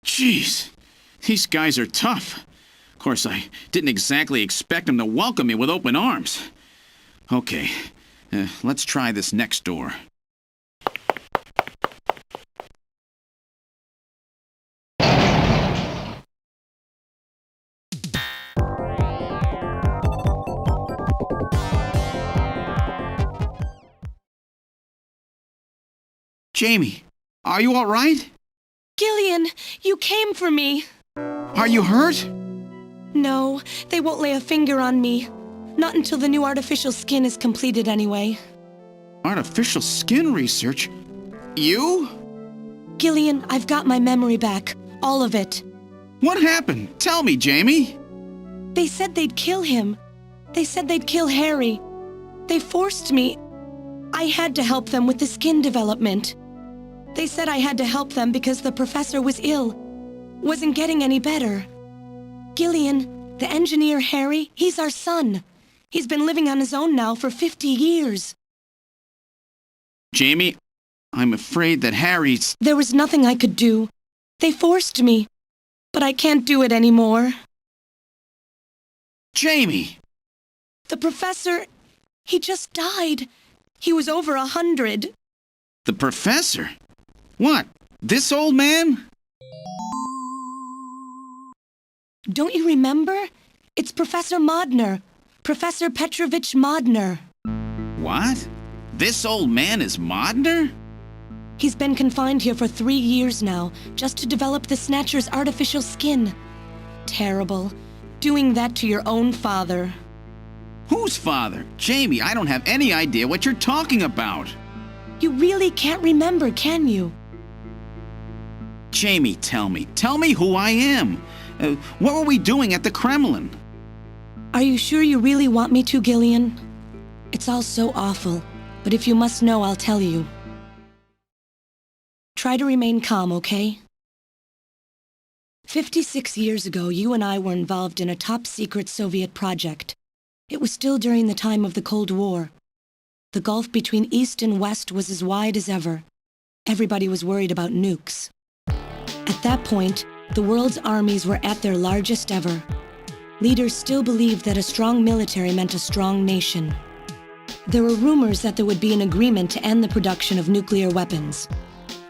Jeez, these guys are tough. Of course, I didn't exactly expect them to welcome me with open arms. Okay, let's try this next door. Jamie, are you all right? Gillian, you came for me. Are you hurt? No, they won't lay a finger on me. Not until the new artificial skin is completed anyway. Artificial skin research? You? Gillian, I've got my memory back. All of it. What happened? Tell me, Jamie. They said they'd kill him. They said they'd kill Harry. They forced me. I had to help them with the skin development. They said I had to help them because the professor was ill. Wasn't getting any better. Gillian, the engineer Harry, he's our son. He's been living on his own now for 50 years. Jamie, I'm afraid that Harry's... There was nothing I could do. They forced me. But I can't do it anymore. Jamie! The professor, he just died. He was over 100. The professor? What? This old man? Don't you remember? It's Professor Modner. Professor Petrovich Modner. What? This old man is Modner? He's been confined here for 3 years now, just to develop the Snatcher's artificial skin. Terrible. Doing that to your own father. Whose father? Jamie, I don't have any idea what you're talking about. You really can't remember, can you? Jamie, tell me. Tell me who I am. What were we doing at the Kremlin? Are you sure you really want me to, Gillian? It's all so awful, but if you must know, I'll tell you. Try to remain calm, okay? 56 years ago, you and I were involved in a top-secret Soviet project. It was still during the time of the Cold War. The gulf between East and West was as wide as ever. Everybody was worried about nukes. At that point, the world's armies were at their largest ever. Leaders still believed that a strong military meant a strong nation. There were rumors that there would be an agreement to end the production of nuclear weapons.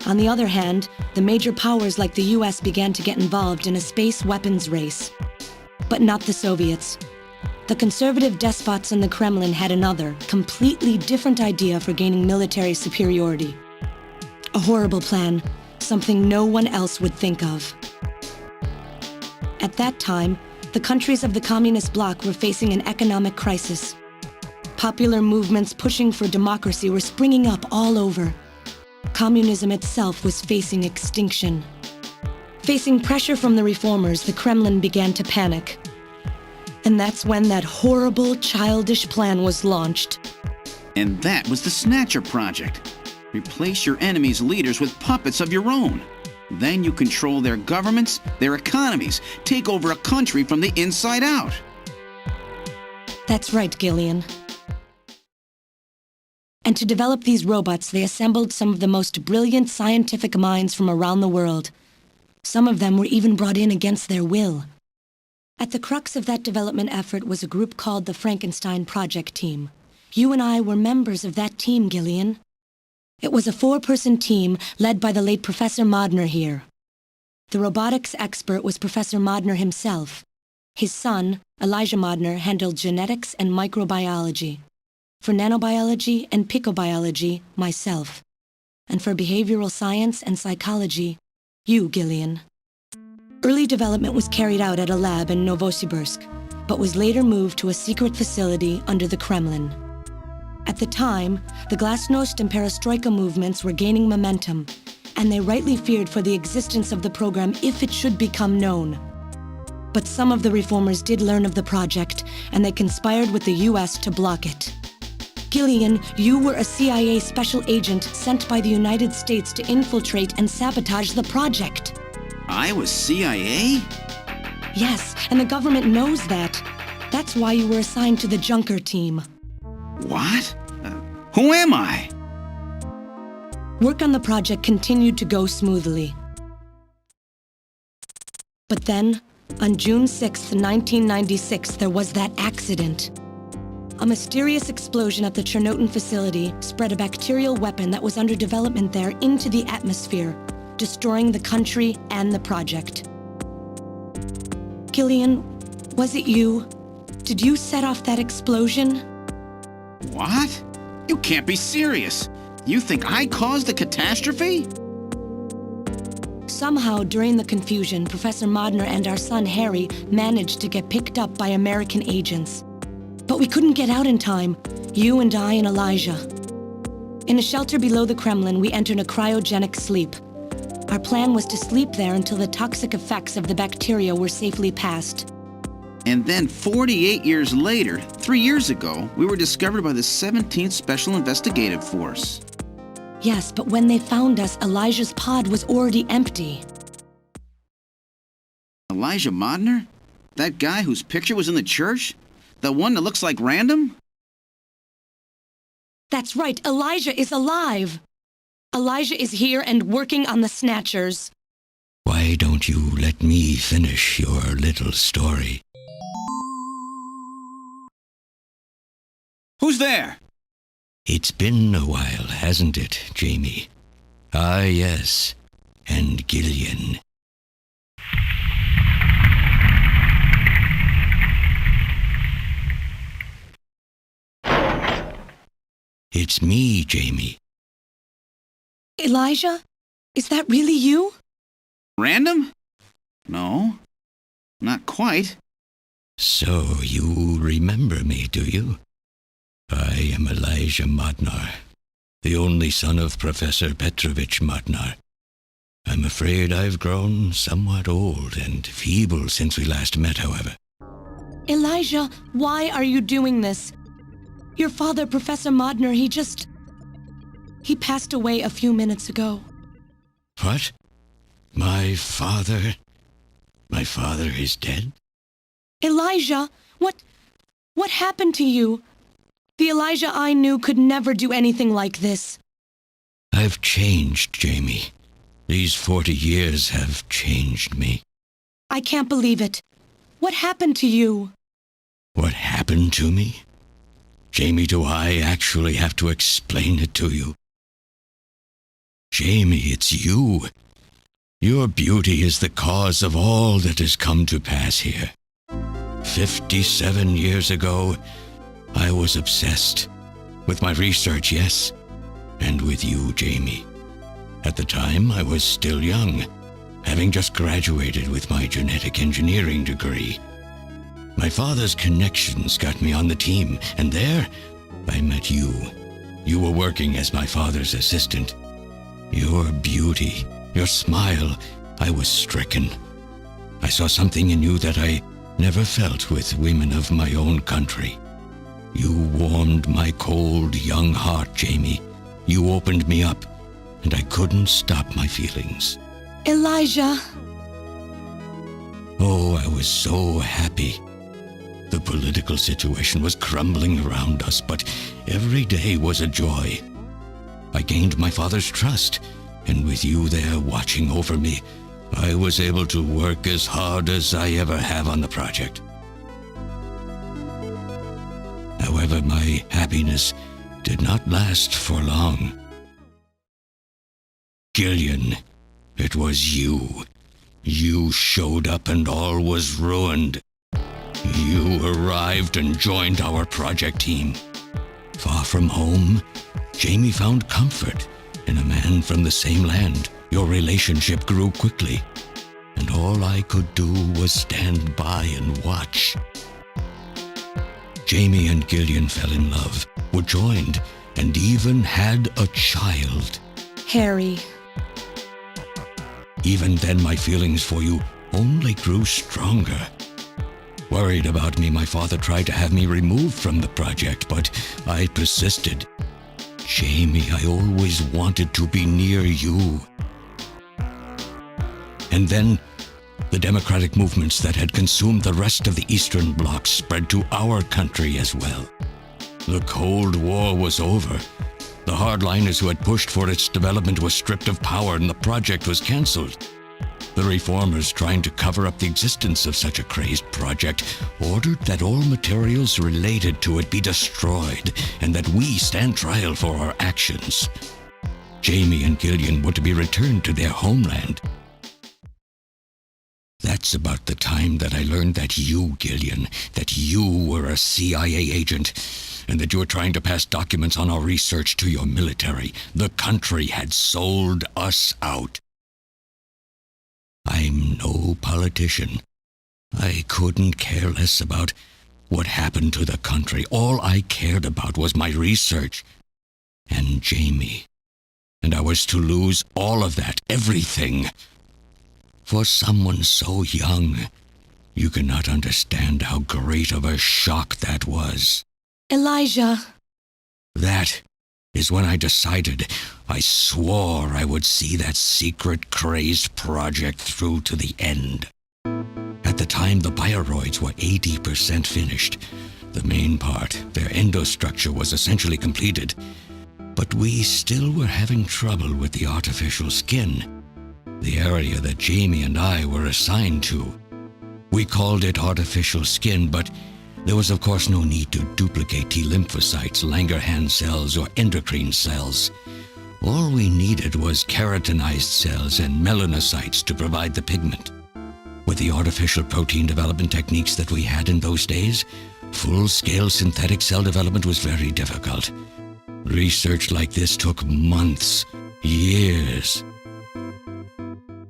On the other hand, the major powers like the US began to get involved in a space weapons race. But not the Soviets. The conservative despots in the Kremlin had another, completely different idea for gaining military superiority. A horrible plan, something no one else would think of. At that time, the countries of the communist bloc were facing an economic crisis. Popular movements pushing for democracy were springing up all over. Communism itself was facing extinction. Facing pressure from the reformers, the Kremlin began to panic. And that's when that horrible, childish plan was launched. And that was the Snatcher Project. Replace your enemy's leaders with puppets of your own. Then you control their governments, their economies, take over a country from the inside out. That's right, Gillian. And to develop these robots, they assembled some of the most brilliant scientific minds from around the world. Some of them were even brought in against their will. At the crux of that development effort was a group called the Frankenstein Project Team. You and I were members of that team, Gillian. It was a 4-person team led by the late Professor Modner here. The robotics expert was Professor Modner himself. His son, Elijah Modner, handled genetics and microbiology. For nanobiology and picobiology, myself. And for behavioral science and psychology, you, Gillian. Early development was carried out at a lab in Novosibirsk, but was later moved to a secret facility under the Kremlin. At the time, the Glasnost and Perestroika movements were gaining momentum, and they rightly feared for the existence of the program if it should become known. But some of the reformers did learn of the project, and they conspired with the US to block it. Gillian, you were a CIA special agent sent by the United States to infiltrate and sabotage the project. I was CIA? Yes, and the government knows that. That's why you were assigned to the Junker team. What? Who am I? Work on the project continued to go smoothly. But then, on June 6, 1996, there was that accident. A mysterious explosion at the Chernobyl facility spread a bacterial weapon that was under development there into the atmosphere, destroying the country and the project. Gillian, was it you? Did you set off that explosion? What? You can't be serious. You think I caused the catastrophe? Somehow, during the confusion, Professor Modner and our son Harry managed to get picked up by American agents. But we couldn't get out in time, you and I and Elijah. In a shelter below the Kremlin, we entered a cryogenic sleep. Our plan was to sleep there until the toxic effects of the bacteria were safely passed. And then 48 years later, 3 years ago, we were discovered by the 17th Special Investigative Force. Yes, but when they found us, Elijah's pod was already empty. Elijah Modner? That guy whose picture was in the church? The one that looks like Random? That's right, Elijah is alive! Elijah is here and working on the Snatchers. Why don't you let me finish your little story? Who's there? It's been a while, hasn't it, Jamie? Ah, yes. And Gillian. It's me, Jamie. Elijah? Is that really you? Random? No, not quite. So you remember me, do you? I am Elijah Modnar, the only son of Professor Petrovich Modnar. I'm afraid I've grown somewhat old and feeble since we last met, however. Elijah, why are you doing this? Your father, Professor Modner, he passed away a few minutes ago. What? My father? My father is dead? Elijah, what happened to you? The Elijah I knew could never do anything like this. I've changed, Jamie. These 40 years have changed me. I can't believe it. What happened to you? What happened to me? Jamie, do I actually have to explain it to you? Jamie, it's you. Your beauty is the cause of all that has come to pass here. 57 years ago, I was obsessed. With my research, yes, and with you, Jamie. At the time, I was still young, having just graduated with my genetic engineering degree. My father's connections got me on the team, and there, I met you. You were working as my father's assistant. Your beauty, your smile, I was stricken. I saw something in you that I never felt with women of my own country. You warmed my cold, young heart, Jamie. You opened me up, and I couldn't stop my feelings. Elijah! Oh, I was so happy. The political situation was crumbling around us, but every day was a joy. I gained my father's trust, and with you there watching over me, I was able to work as hard as I ever have on the project. However, my happiness did not last for long. Gillian, it was you. You showed up and all was ruined. You arrived and joined our project team. Far from home, Jamie found comfort in a man from the same land. Your relationship grew quickly, and all I could do was stand by and watch. Jamie and Gillian fell in love, were joined, and even had a child. Harry. Even then, my feelings for you only grew stronger. Worried about me, my father tried to have me removed from the project, but I persisted. Jamie, I always wanted to be near you. And then, the democratic movements that had consumed the rest of the Eastern Bloc spread to our country as well. The Cold War was over. The hardliners who had pushed for its development were stripped of power and the project was cancelled. The reformers, trying to cover up the existence of such a crazed project, ordered that all materials related to it be destroyed and that we stand trial for our actions. Jamie and Gillian were to be returned to their homeland. That's about the time that I learned that you, Gillian, that you were a CIA agent, and that you were trying to pass documents on our research to your military. The country had sold us out. I'm no politician. I couldn't care less about what happened to the country. All I cared about was my research and Jamie. And I was to lose all of that, everything. For someone so young, you cannot understand how great of a shock that was. Elijah. That is when I decided. I swore I would see that secret, crazed project through to the end. At the time, the bioroids were 80% finished. The main part, their endostructure, was essentially completed. But we still were having trouble with the artificial skin, the area that Jamie and I were assigned to. We called it artificial skin, but there was of course no need to duplicate T lymphocytes, Langerhans cells, or endocrine cells. All we needed was keratinized cells and melanocytes to provide the pigment. With the artificial protein development techniques that we had in those days, full-scale synthetic cell development was very difficult. Research like this took months, years.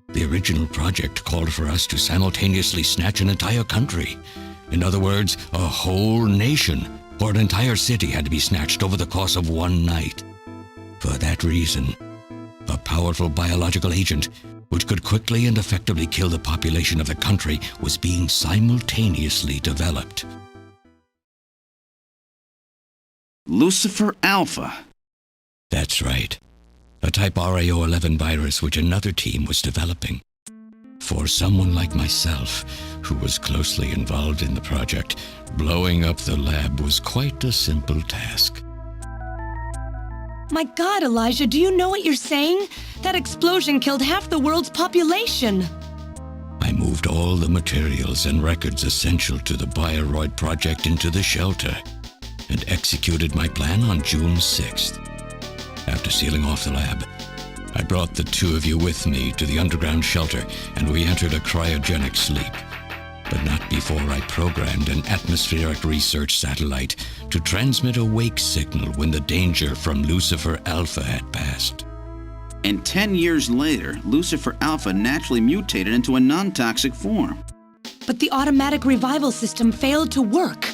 The original project called for us to simultaneously snatch an entire country. In other words, a whole nation, or an entire city had to be snatched over the course of one night. For that reason, a powerful biological agent, which could quickly and effectively kill the population of the country, was being simultaneously developed. Lucifer Alpha. That's right. A type RAO11 virus which another team was developing. For someone like myself, who was closely involved in the project, blowing up the lab was quite a simple task. My God, Elijah, do you know what you're saying? That explosion killed half the world's population. I moved all the materials and records essential to the Bioroid project into the shelter and executed my plan on June 6th. After sealing off the lab, I brought the two of you with me to the underground shelter and we entered a cryogenic sleep. But not before I programmed an atmospheric research satellite to transmit a wake signal when the danger from Lucifer Alpha had passed. And 10 years later, Lucifer Alpha naturally mutated into a non-toxic form. But the automatic revival system failed to work.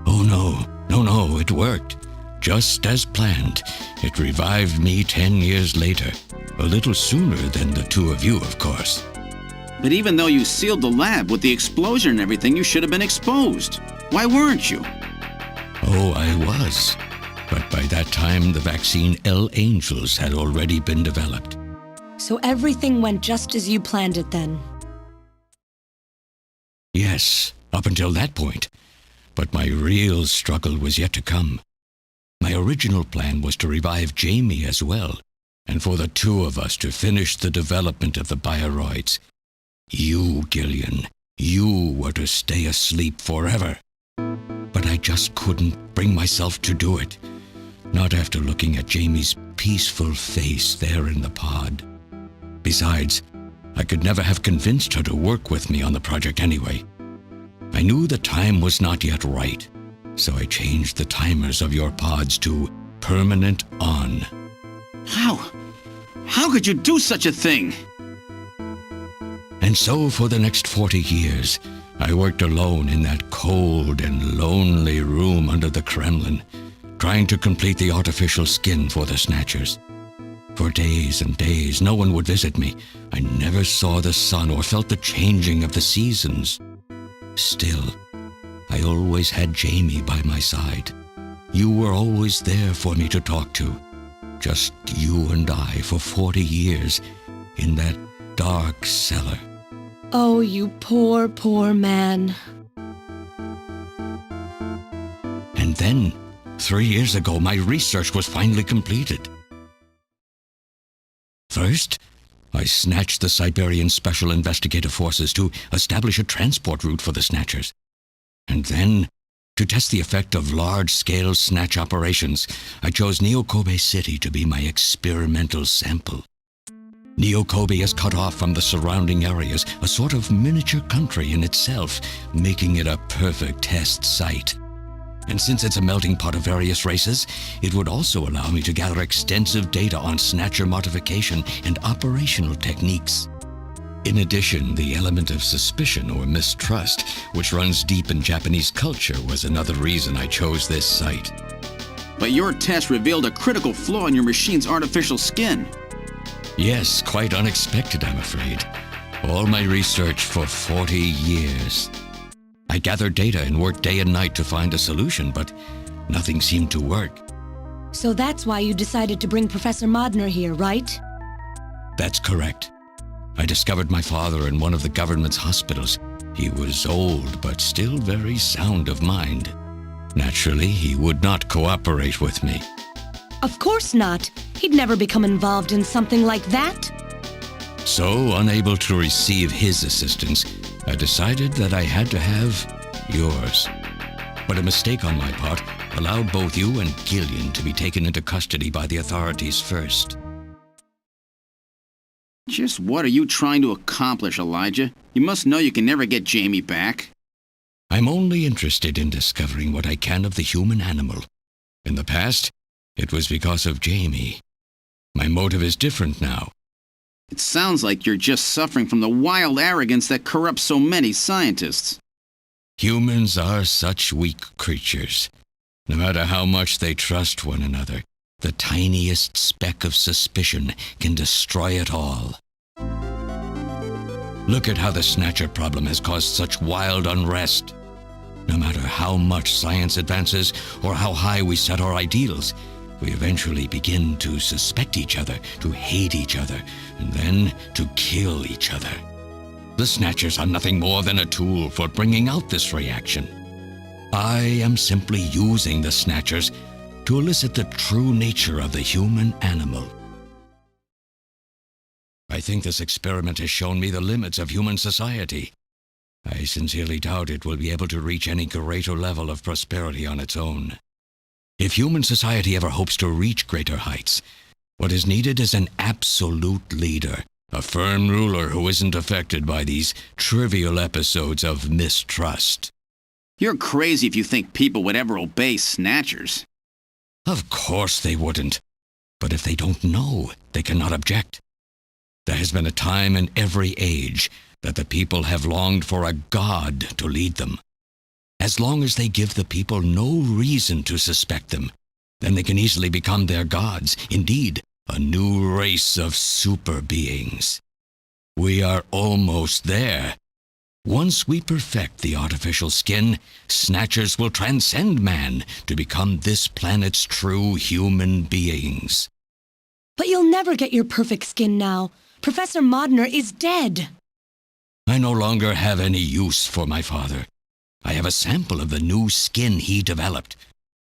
Oh no, it worked. Just as planned. It revived me 10 years later. A little sooner than the two of you, of course. But even though you sealed the lab with the explosion and everything, you should have been exposed. Why weren't you? Oh, I was. But by that time, the vaccine L Angels had already been developed. So everything went just as you planned it then? Yes, up until that point. But my real struggle was yet to come. My original plan was to revive Jamie as well, and for the two of us to finish the development of the Bioroids. You, Gillian, you were to stay asleep forever. But I just couldn't bring myself to do it. Not after looking at Jamie's peaceful face there in the pod. Besides, I could never have convinced her to work with me on the project anyway. I knew the time was not yet right, so I changed the timers of your pods to permanent on. How could you do such a thing? And so for the next 40 years, I worked alone in that cold and lonely room under the Kremlin, trying to complete the artificial skin for the Snatchers. For days and days, no one would visit me. I never saw the sun or felt the changing of the seasons. Still, I always had Jamie by my side. You were always there for me to talk to. Just you and I for 40 years in that dark cellar. Oh, you poor, poor man. And then, 3 years ago, my research was finally completed. First, I snatched the Siberian Special Investigative Forces to establish a transport route for the Snatchers. And then, to test the effect of large-scale snatch operations, I chose Neo-Kobe City to be my experimental sample. Neo-Kobe is cut off from the surrounding areas, a sort of miniature country in itself, making it a perfect test site. And since it's a melting pot of various races, it would also allow me to gather extensive data on Snatcher modification and operational techniques. In addition, the element of suspicion or mistrust, which runs deep in Japanese culture, was another reason I chose this site. But your test revealed a critical flaw in your machine's artificial skin. Yes, quite unexpected, I'm afraid. All my research for 40 years. I gathered data and worked day and night to find a solution, but nothing seemed to work. So that's why you decided to bring Professor Modner here, right? That's correct. I discovered my father in one of the government's hospitals. He was old, but still very sound of mind. Naturally, he would not cooperate with me. Of course not. He'd never become involved in something like that. So, unable to receive his assistance, I decided that I had to have yours. But a mistake on my part allowed both you and Gillian to be taken into custody by the authorities first. Just what are you trying to accomplish, Elijah? You must know you can never get Jamie back. I'm only interested in discovering what I can of the human animal. In the past, it was because of Jamie. My motive is different now. It sounds like you're just suffering from the wild arrogance that corrupts so many scientists. Humans are such weak creatures. No matter how much they trust one another, the tiniest speck of suspicion can destroy it all. Look at how the Snatcher problem has caused such wild unrest. No matter how much science advances or how high we set our ideals, we eventually begin to suspect each other, to hate each other, and then to kill each other. The Snatchers are nothing more than a tool for bringing out this reaction. I am simply using the Snatchers to elicit the true nature of the human animal. I think this experiment has shown me the limits of human society. I sincerely doubt it will be able to reach any greater level of prosperity on its own. If human society ever hopes to reach greater heights, what is needed is an absolute leader, a firm ruler who isn't affected by these trivial episodes of mistrust. You're crazy if you think people would ever obey Snatchers. Of course they wouldn't. But if they don't know, they cannot object. There has been a time in every age that the people have longed for a god to lead them. As long as they give the people no reason to suspect them, then they can easily become their gods, indeed, a new race of super beings. We are almost there. Once we perfect the artificial skin, Snatchers will transcend man to become this planet's true human beings. But you'll never get your perfect skin now. Professor Modner is dead. I no longer have any use for my father. I have a sample of the new skin he developed.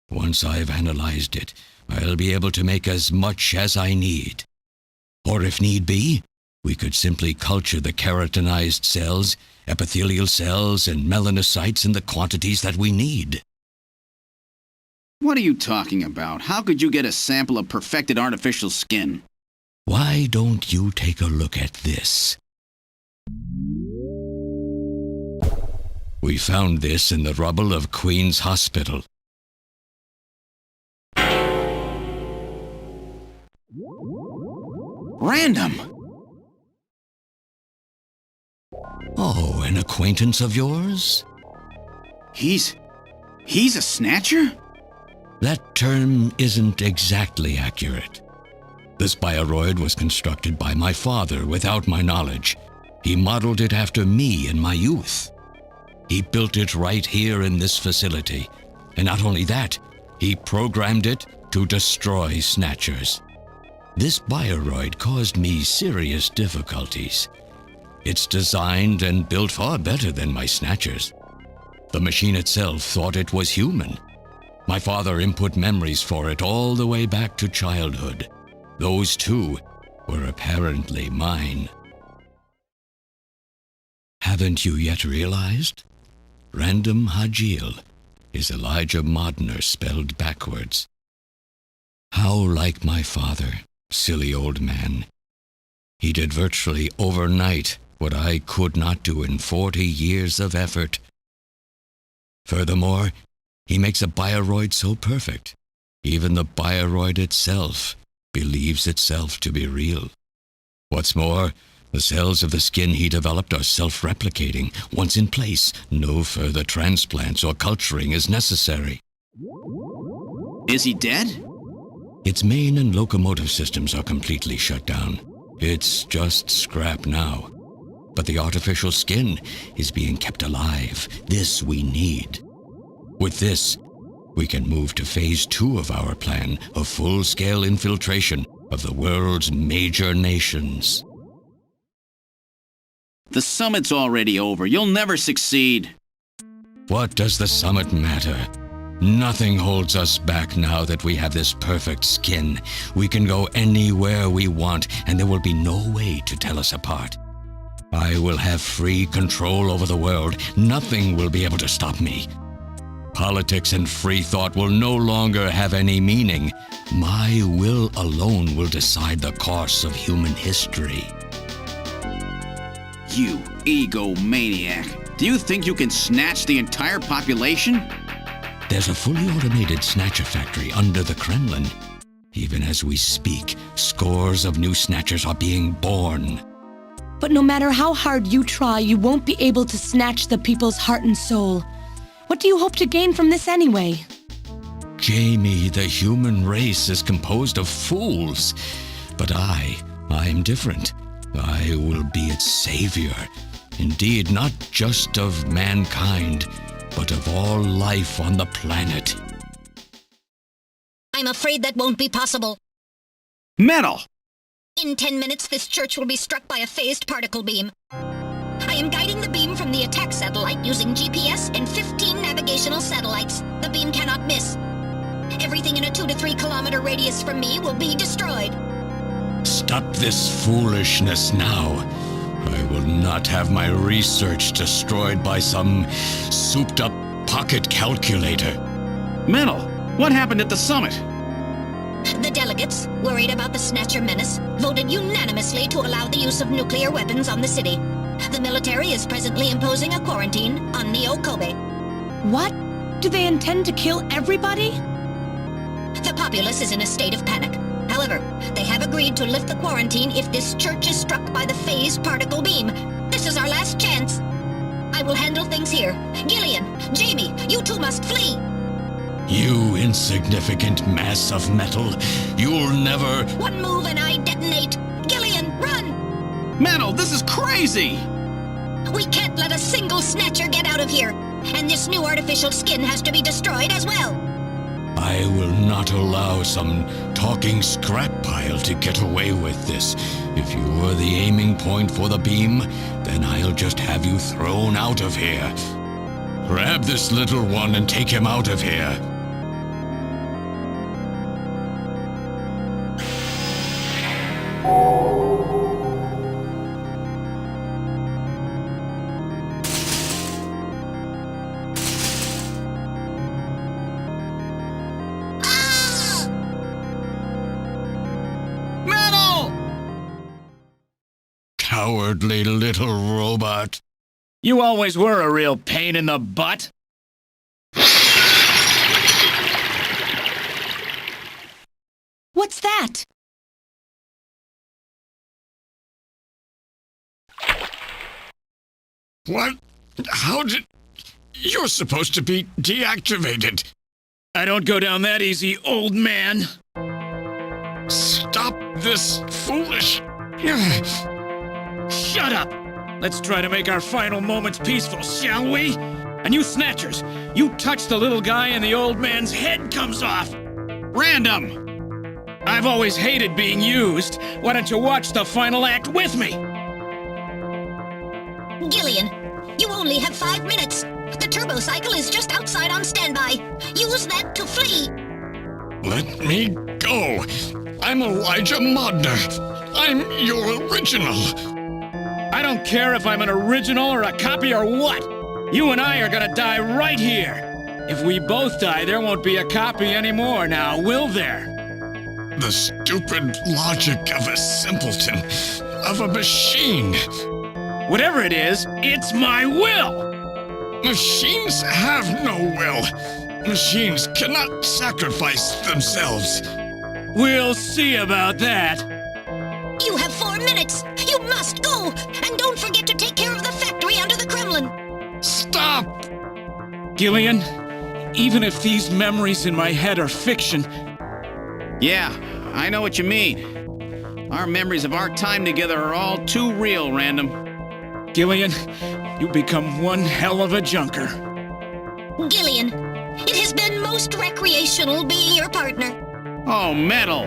Once I've analyzed it, I'll be able to make as much as I need. Or if need be, we could simply culture the keratinized cells, epithelial cells, and melanocytes in the quantities that we need. What are you talking about? How could you get a sample of perfected artificial skin? Why don't you take a look at this? We found this in the rubble of Queen's Hospital. Random! Oh, an acquaintance of yours? He's a Snatcher? That term isn't exactly accurate. This bioroid was constructed by my father without my knowledge. He modeled it after me in my youth. He built it right here in this facility. And not only that, he programmed it to destroy Snatchers. This bioroid caused me serious difficulties. It's designed and built far better than my Snatchers. The machine itself thought it was human. My father input memories for it all the way back to childhood. Those too were apparently mine. Haven't you yet realized? Random Hajil is Elijah Modner spelled backwards. How like my father, silly old man. He did virtually overnight what I could not do in 40 years of effort. Furthermore, he makes a bioroid so perfect, even the bioroid itself believes itself to be real. What's more, the cells of the skin he developed are self-replicating. Once in place, no further transplants or culturing is necessary. Is he dead? Its main and locomotive systems are completely shut down. It's just scrap now. But the artificial skin is being kept alive. This we need. With this, we can move to phase 2 of our plan of full-scale infiltration of the world's major nations. The summit's already over. You'll never succeed. What does the summit matter? Nothing holds us back now that we have this perfect skin. We can go anywhere we want, and there will be no way to tell us apart. I will have free control over the world. Nothing will be able to stop me. Politics and free thought will no longer have any meaning. My will alone will decide the course of human history. You egomaniac. Do you think you can snatch the entire population? There's a fully automated Snatcher factory under the Kremlin. Even as we speak, scores of new Snatchers are being born. But no matter how hard you try, you won't be able to snatch the people's heart and soul. What do you hope to gain from this anyway? Jamie, the human race is composed of fools. But I'm different. I will be its savior. Indeed, not just of mankind, but of all life on the planet. I'm afraid that won't be possible. Metal! In 10 minutes, this church will be struck by a phased particle beam. I am guiding the beam from the attack satellite using GPS and 15 navigational satellites. The beam cannot miss. Everything in a 2 to 3 kilometer radius from me will be destroyed. Stop this foolishness now. I will not have my research destroyed by some souped-up pocket calculator. Metal, what happened at the summit? The delegates, worried about the Snatcher menace, voted unanimously to allow the use of nuclear weapons on the city. The military is presently imposing a quarantine on Neo Kobe. What? Do they intend to kill everybody? The populace is in a state of panic. However, they have agreed to lift the quarantine if this church is struck by the phase particle beam. This is our last chance. I will handle things here. Gillian, Jamie, you two must flee. You insignificant mass of metal. You'll never... One move and I detonate. Gillian, run! Metal, this is crazy! We can't let a single Snatcher get out of here. And this new artificial skin has to be destroyed as well. I will not allow some talking scrap pile to get away with this. If you were the aiming point for the beam, then I'll just have you thrown out of here. Grab this little one and take him out of here. Cowardly little robot. You always were a real pain in the butt. What's that? What? How did... You're supposed to be deactivated. I don't go down that easy, old man. Stop this foolish... Shut up! Let's try to make our final moments peaceful, shall we? And you Snatchers, you touch the little guy and the old man's head comes off. Random! I've always hated being used. Why don't you watch the final act with me? Gillian, you only have 5 minutes. The turbo cycle is just outside on standby. Use that to flee. Let me go. I'm Elijah Modner. I'm your original. I don't care if I'm an original or a copy or what. You and I are gonna die right here. If we both die, there won't be a copy anymore now, will there? The stupid logic of a simpleton, of a machine. Whatever it is, it's my will! Machines have no will. Machines cannot sacrifice themselves. We'll see about that. You have 4 minutes. You must go. And don't forget to take care of the factory under the Kremlin. Stop! Gillian, even if these memories in my head are fiction... Yeah, I know what you mean. Our memories of our time together are all too real, Random. Gillian, you become one hell of a junker. Gillian, it has been most recreational being your partner. Oh, Metal!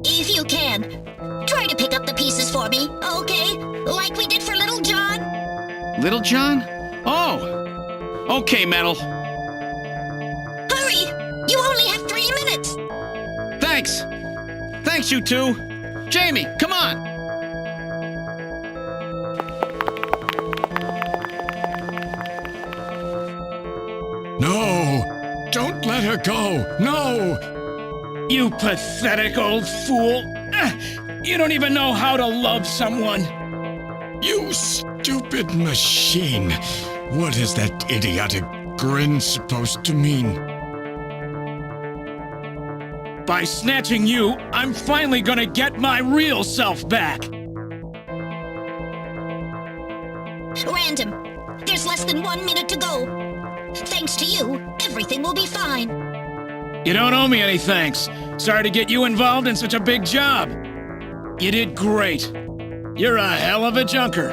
If you can, try to pick up the pieces for me, okay? Like we did for Little John? Little John? Oh! Okay, Metal. Hurry! You only have 3 minutes! Thanks! Thanks, you two! Jamie, come on! No! Don't let her go! No! You pathetic old fool! You don't even know how to love someone! You stupid machine! What is that idiotic grin supposed to mean? By snatching you, I'm finally gonna get my real self back! Random, there's less than 1 minute to go. Thanks to you, everything will be fine. You don't owe me any thanks. Sorry to get you involved in such a big job. You did great. You're a hell of a junker.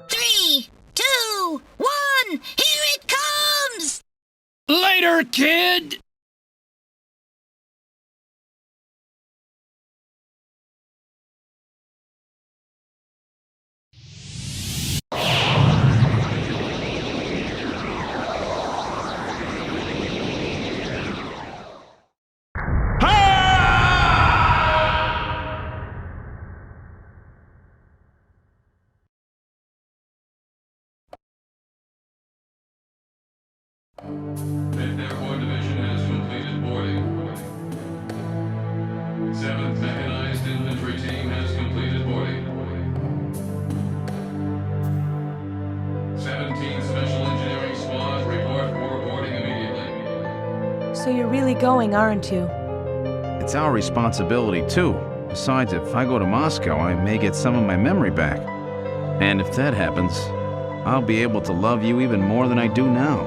3, 2, 1, here it comes! Later, kid! So you're really going, aren't you? It's our responsibility, too. Besides, if I go to Moscow, I may get some of my memory back. And if that happens, I'll be able to love you even more than I do now.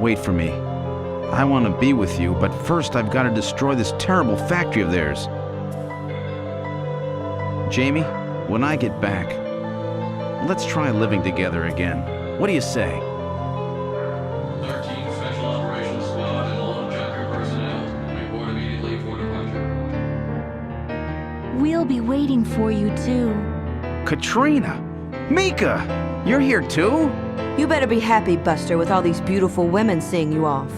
Wait for me. I want to be with you, but first I've got to destroy this terrible factory of theirs. Jamie, when I get back, let's try living together again. What do you say? 13th Special Operations Squad and all Junker personnel. Report immediately for departure. We'll be waiting for you, too. Katrina! Mika! You're here too? You better be happy, Buster, with all these beautiful women seeing you off.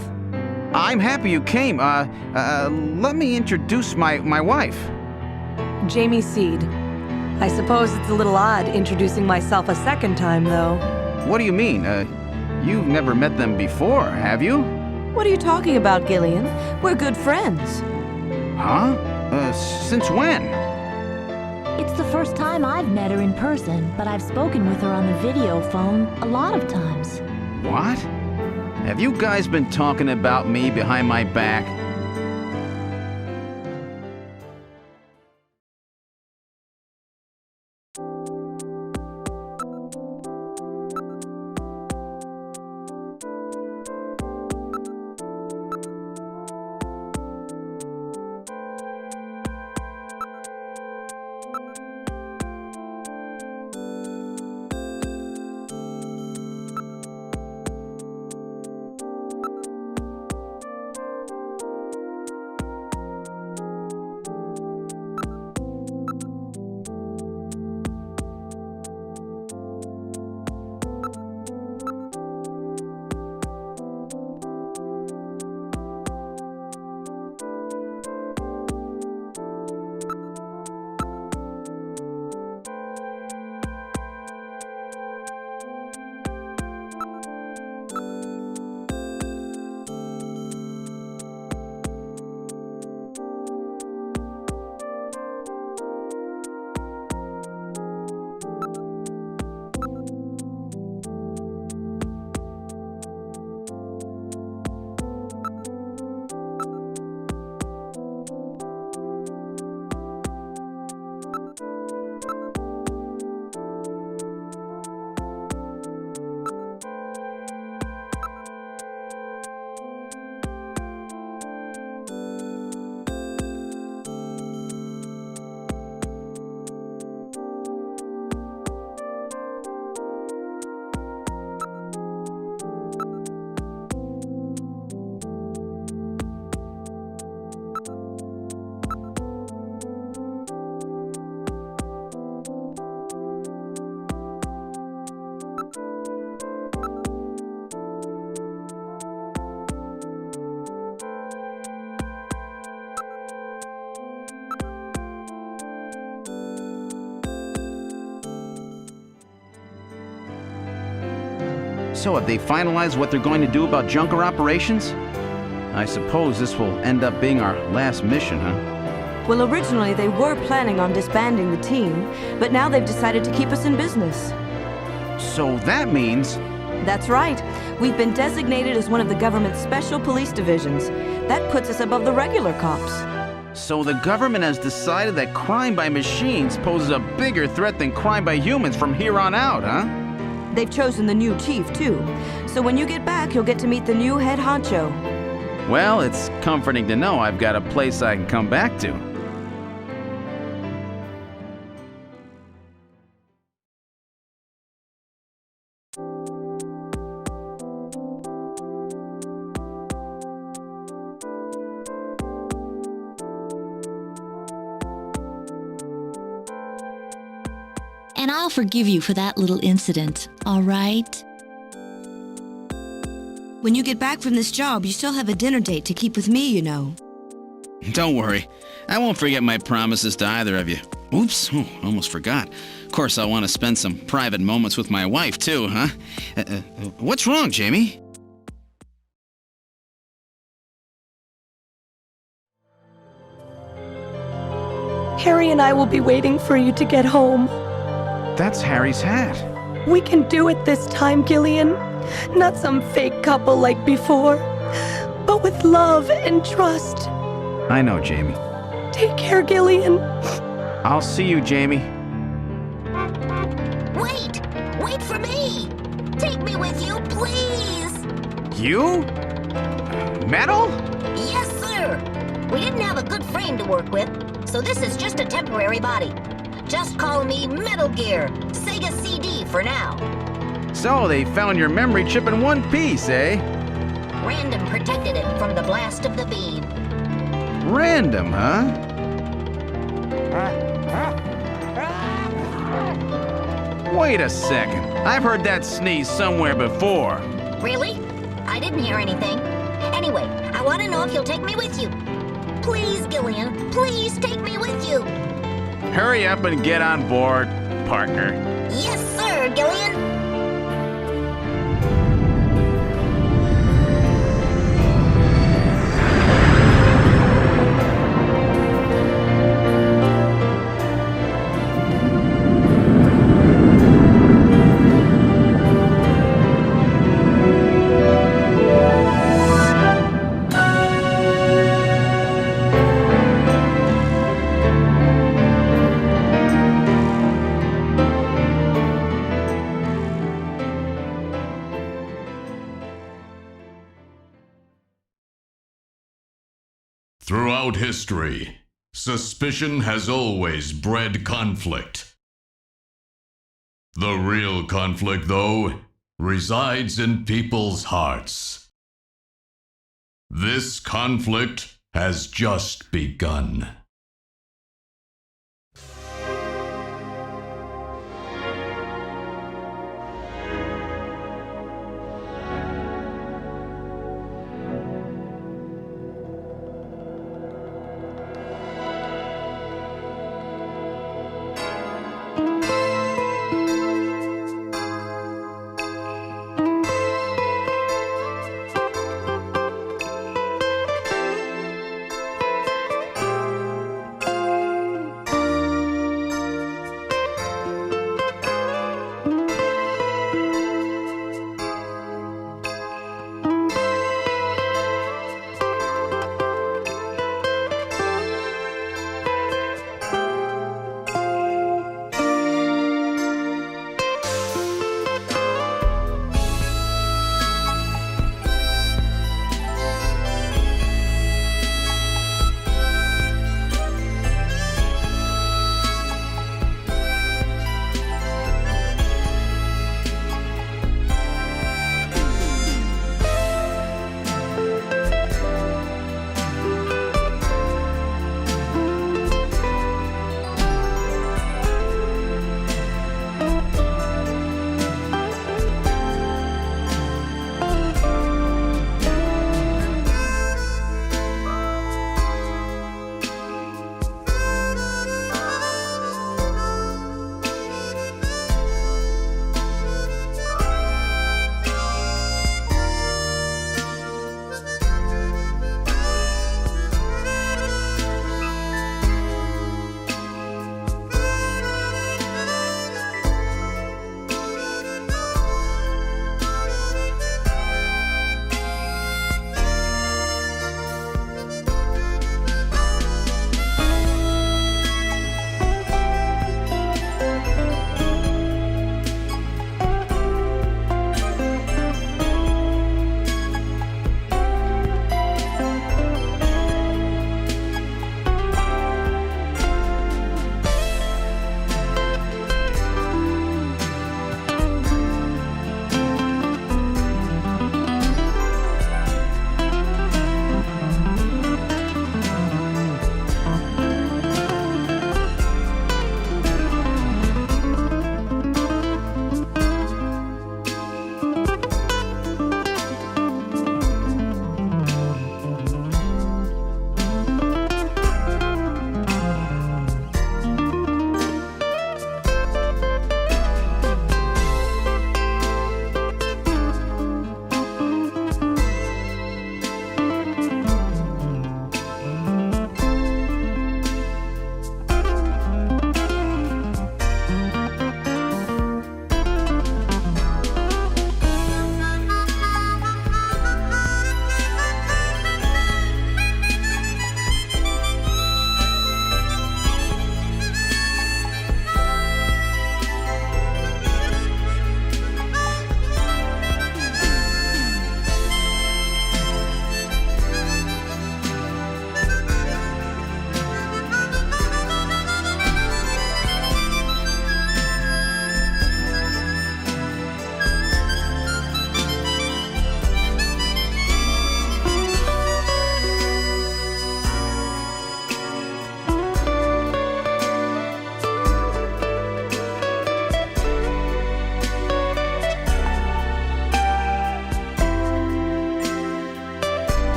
I'm happy you came. Let me introduce my wife. Jamie Seed. I suppose it's a little odd introducing myself a second time, though. What do you mean? You've never met them before, have you? What are you talking about, Gillian? We're good friends. Huh? Since when? It's the first time I've met her in person, but I've spoken with her on the video phone a lot of times. What? Have you guys been talking about me behind my back? So have they finalized what they're going to do about Junker operations? I suppose this will end up being our last mission, huh? Well, originally they were planning on disbanding the team, but now they've decided to keep us in business. So that means... That's right. We've been designated as one of the government's special police divisions. That puts us above the regular cops. So the government has decided that crime by machines poses a bigger threat than crime by humans from here on out, huh? They've chosen the new chief, too. So when you get back, you'll get to meet the new head honcho. Well, it's comforting to know I've got a place I can come back to. And I'll forgive you for that little incident, all right? When you get back from this job, you still have a dinner date to keep with me, you know. Don't worry. I won't forget my promises to either of you. Oops, almost forgot. Of course, I'll want to spend some private moments with my wife, too, huh? What's wrong, Jamie? Harry and I will be waiting for you to get home. That's Harry's hat. We can do it this time, Gillian. Not some fake couple like before. but with love and trust. I know, Jamie. Take care, Gillian. I'll see you, Jamie. Wait! Wait for me! Take me with you, please! You? Metal? Yes, sir! We didn't have a good frame to work with, so this is just a temporary body. Just call me Metal Gear, Sega CD for now. So they found your memory chip in one piece, eh? Random protected it from the blast of the beam. Random, huh? Wait a second. I've heard that sneeze somewhere before. Really? I didn't hear anything. Anyway, I want to know if you'll take me with you. Please, Gillian, please take me with you. Hurry up and get on board, partner. Yes, sir, Gillian. Throughout history, suspicion has always bred conflict. The real conflict, though, resides in people's hearts. This conflict has just begun.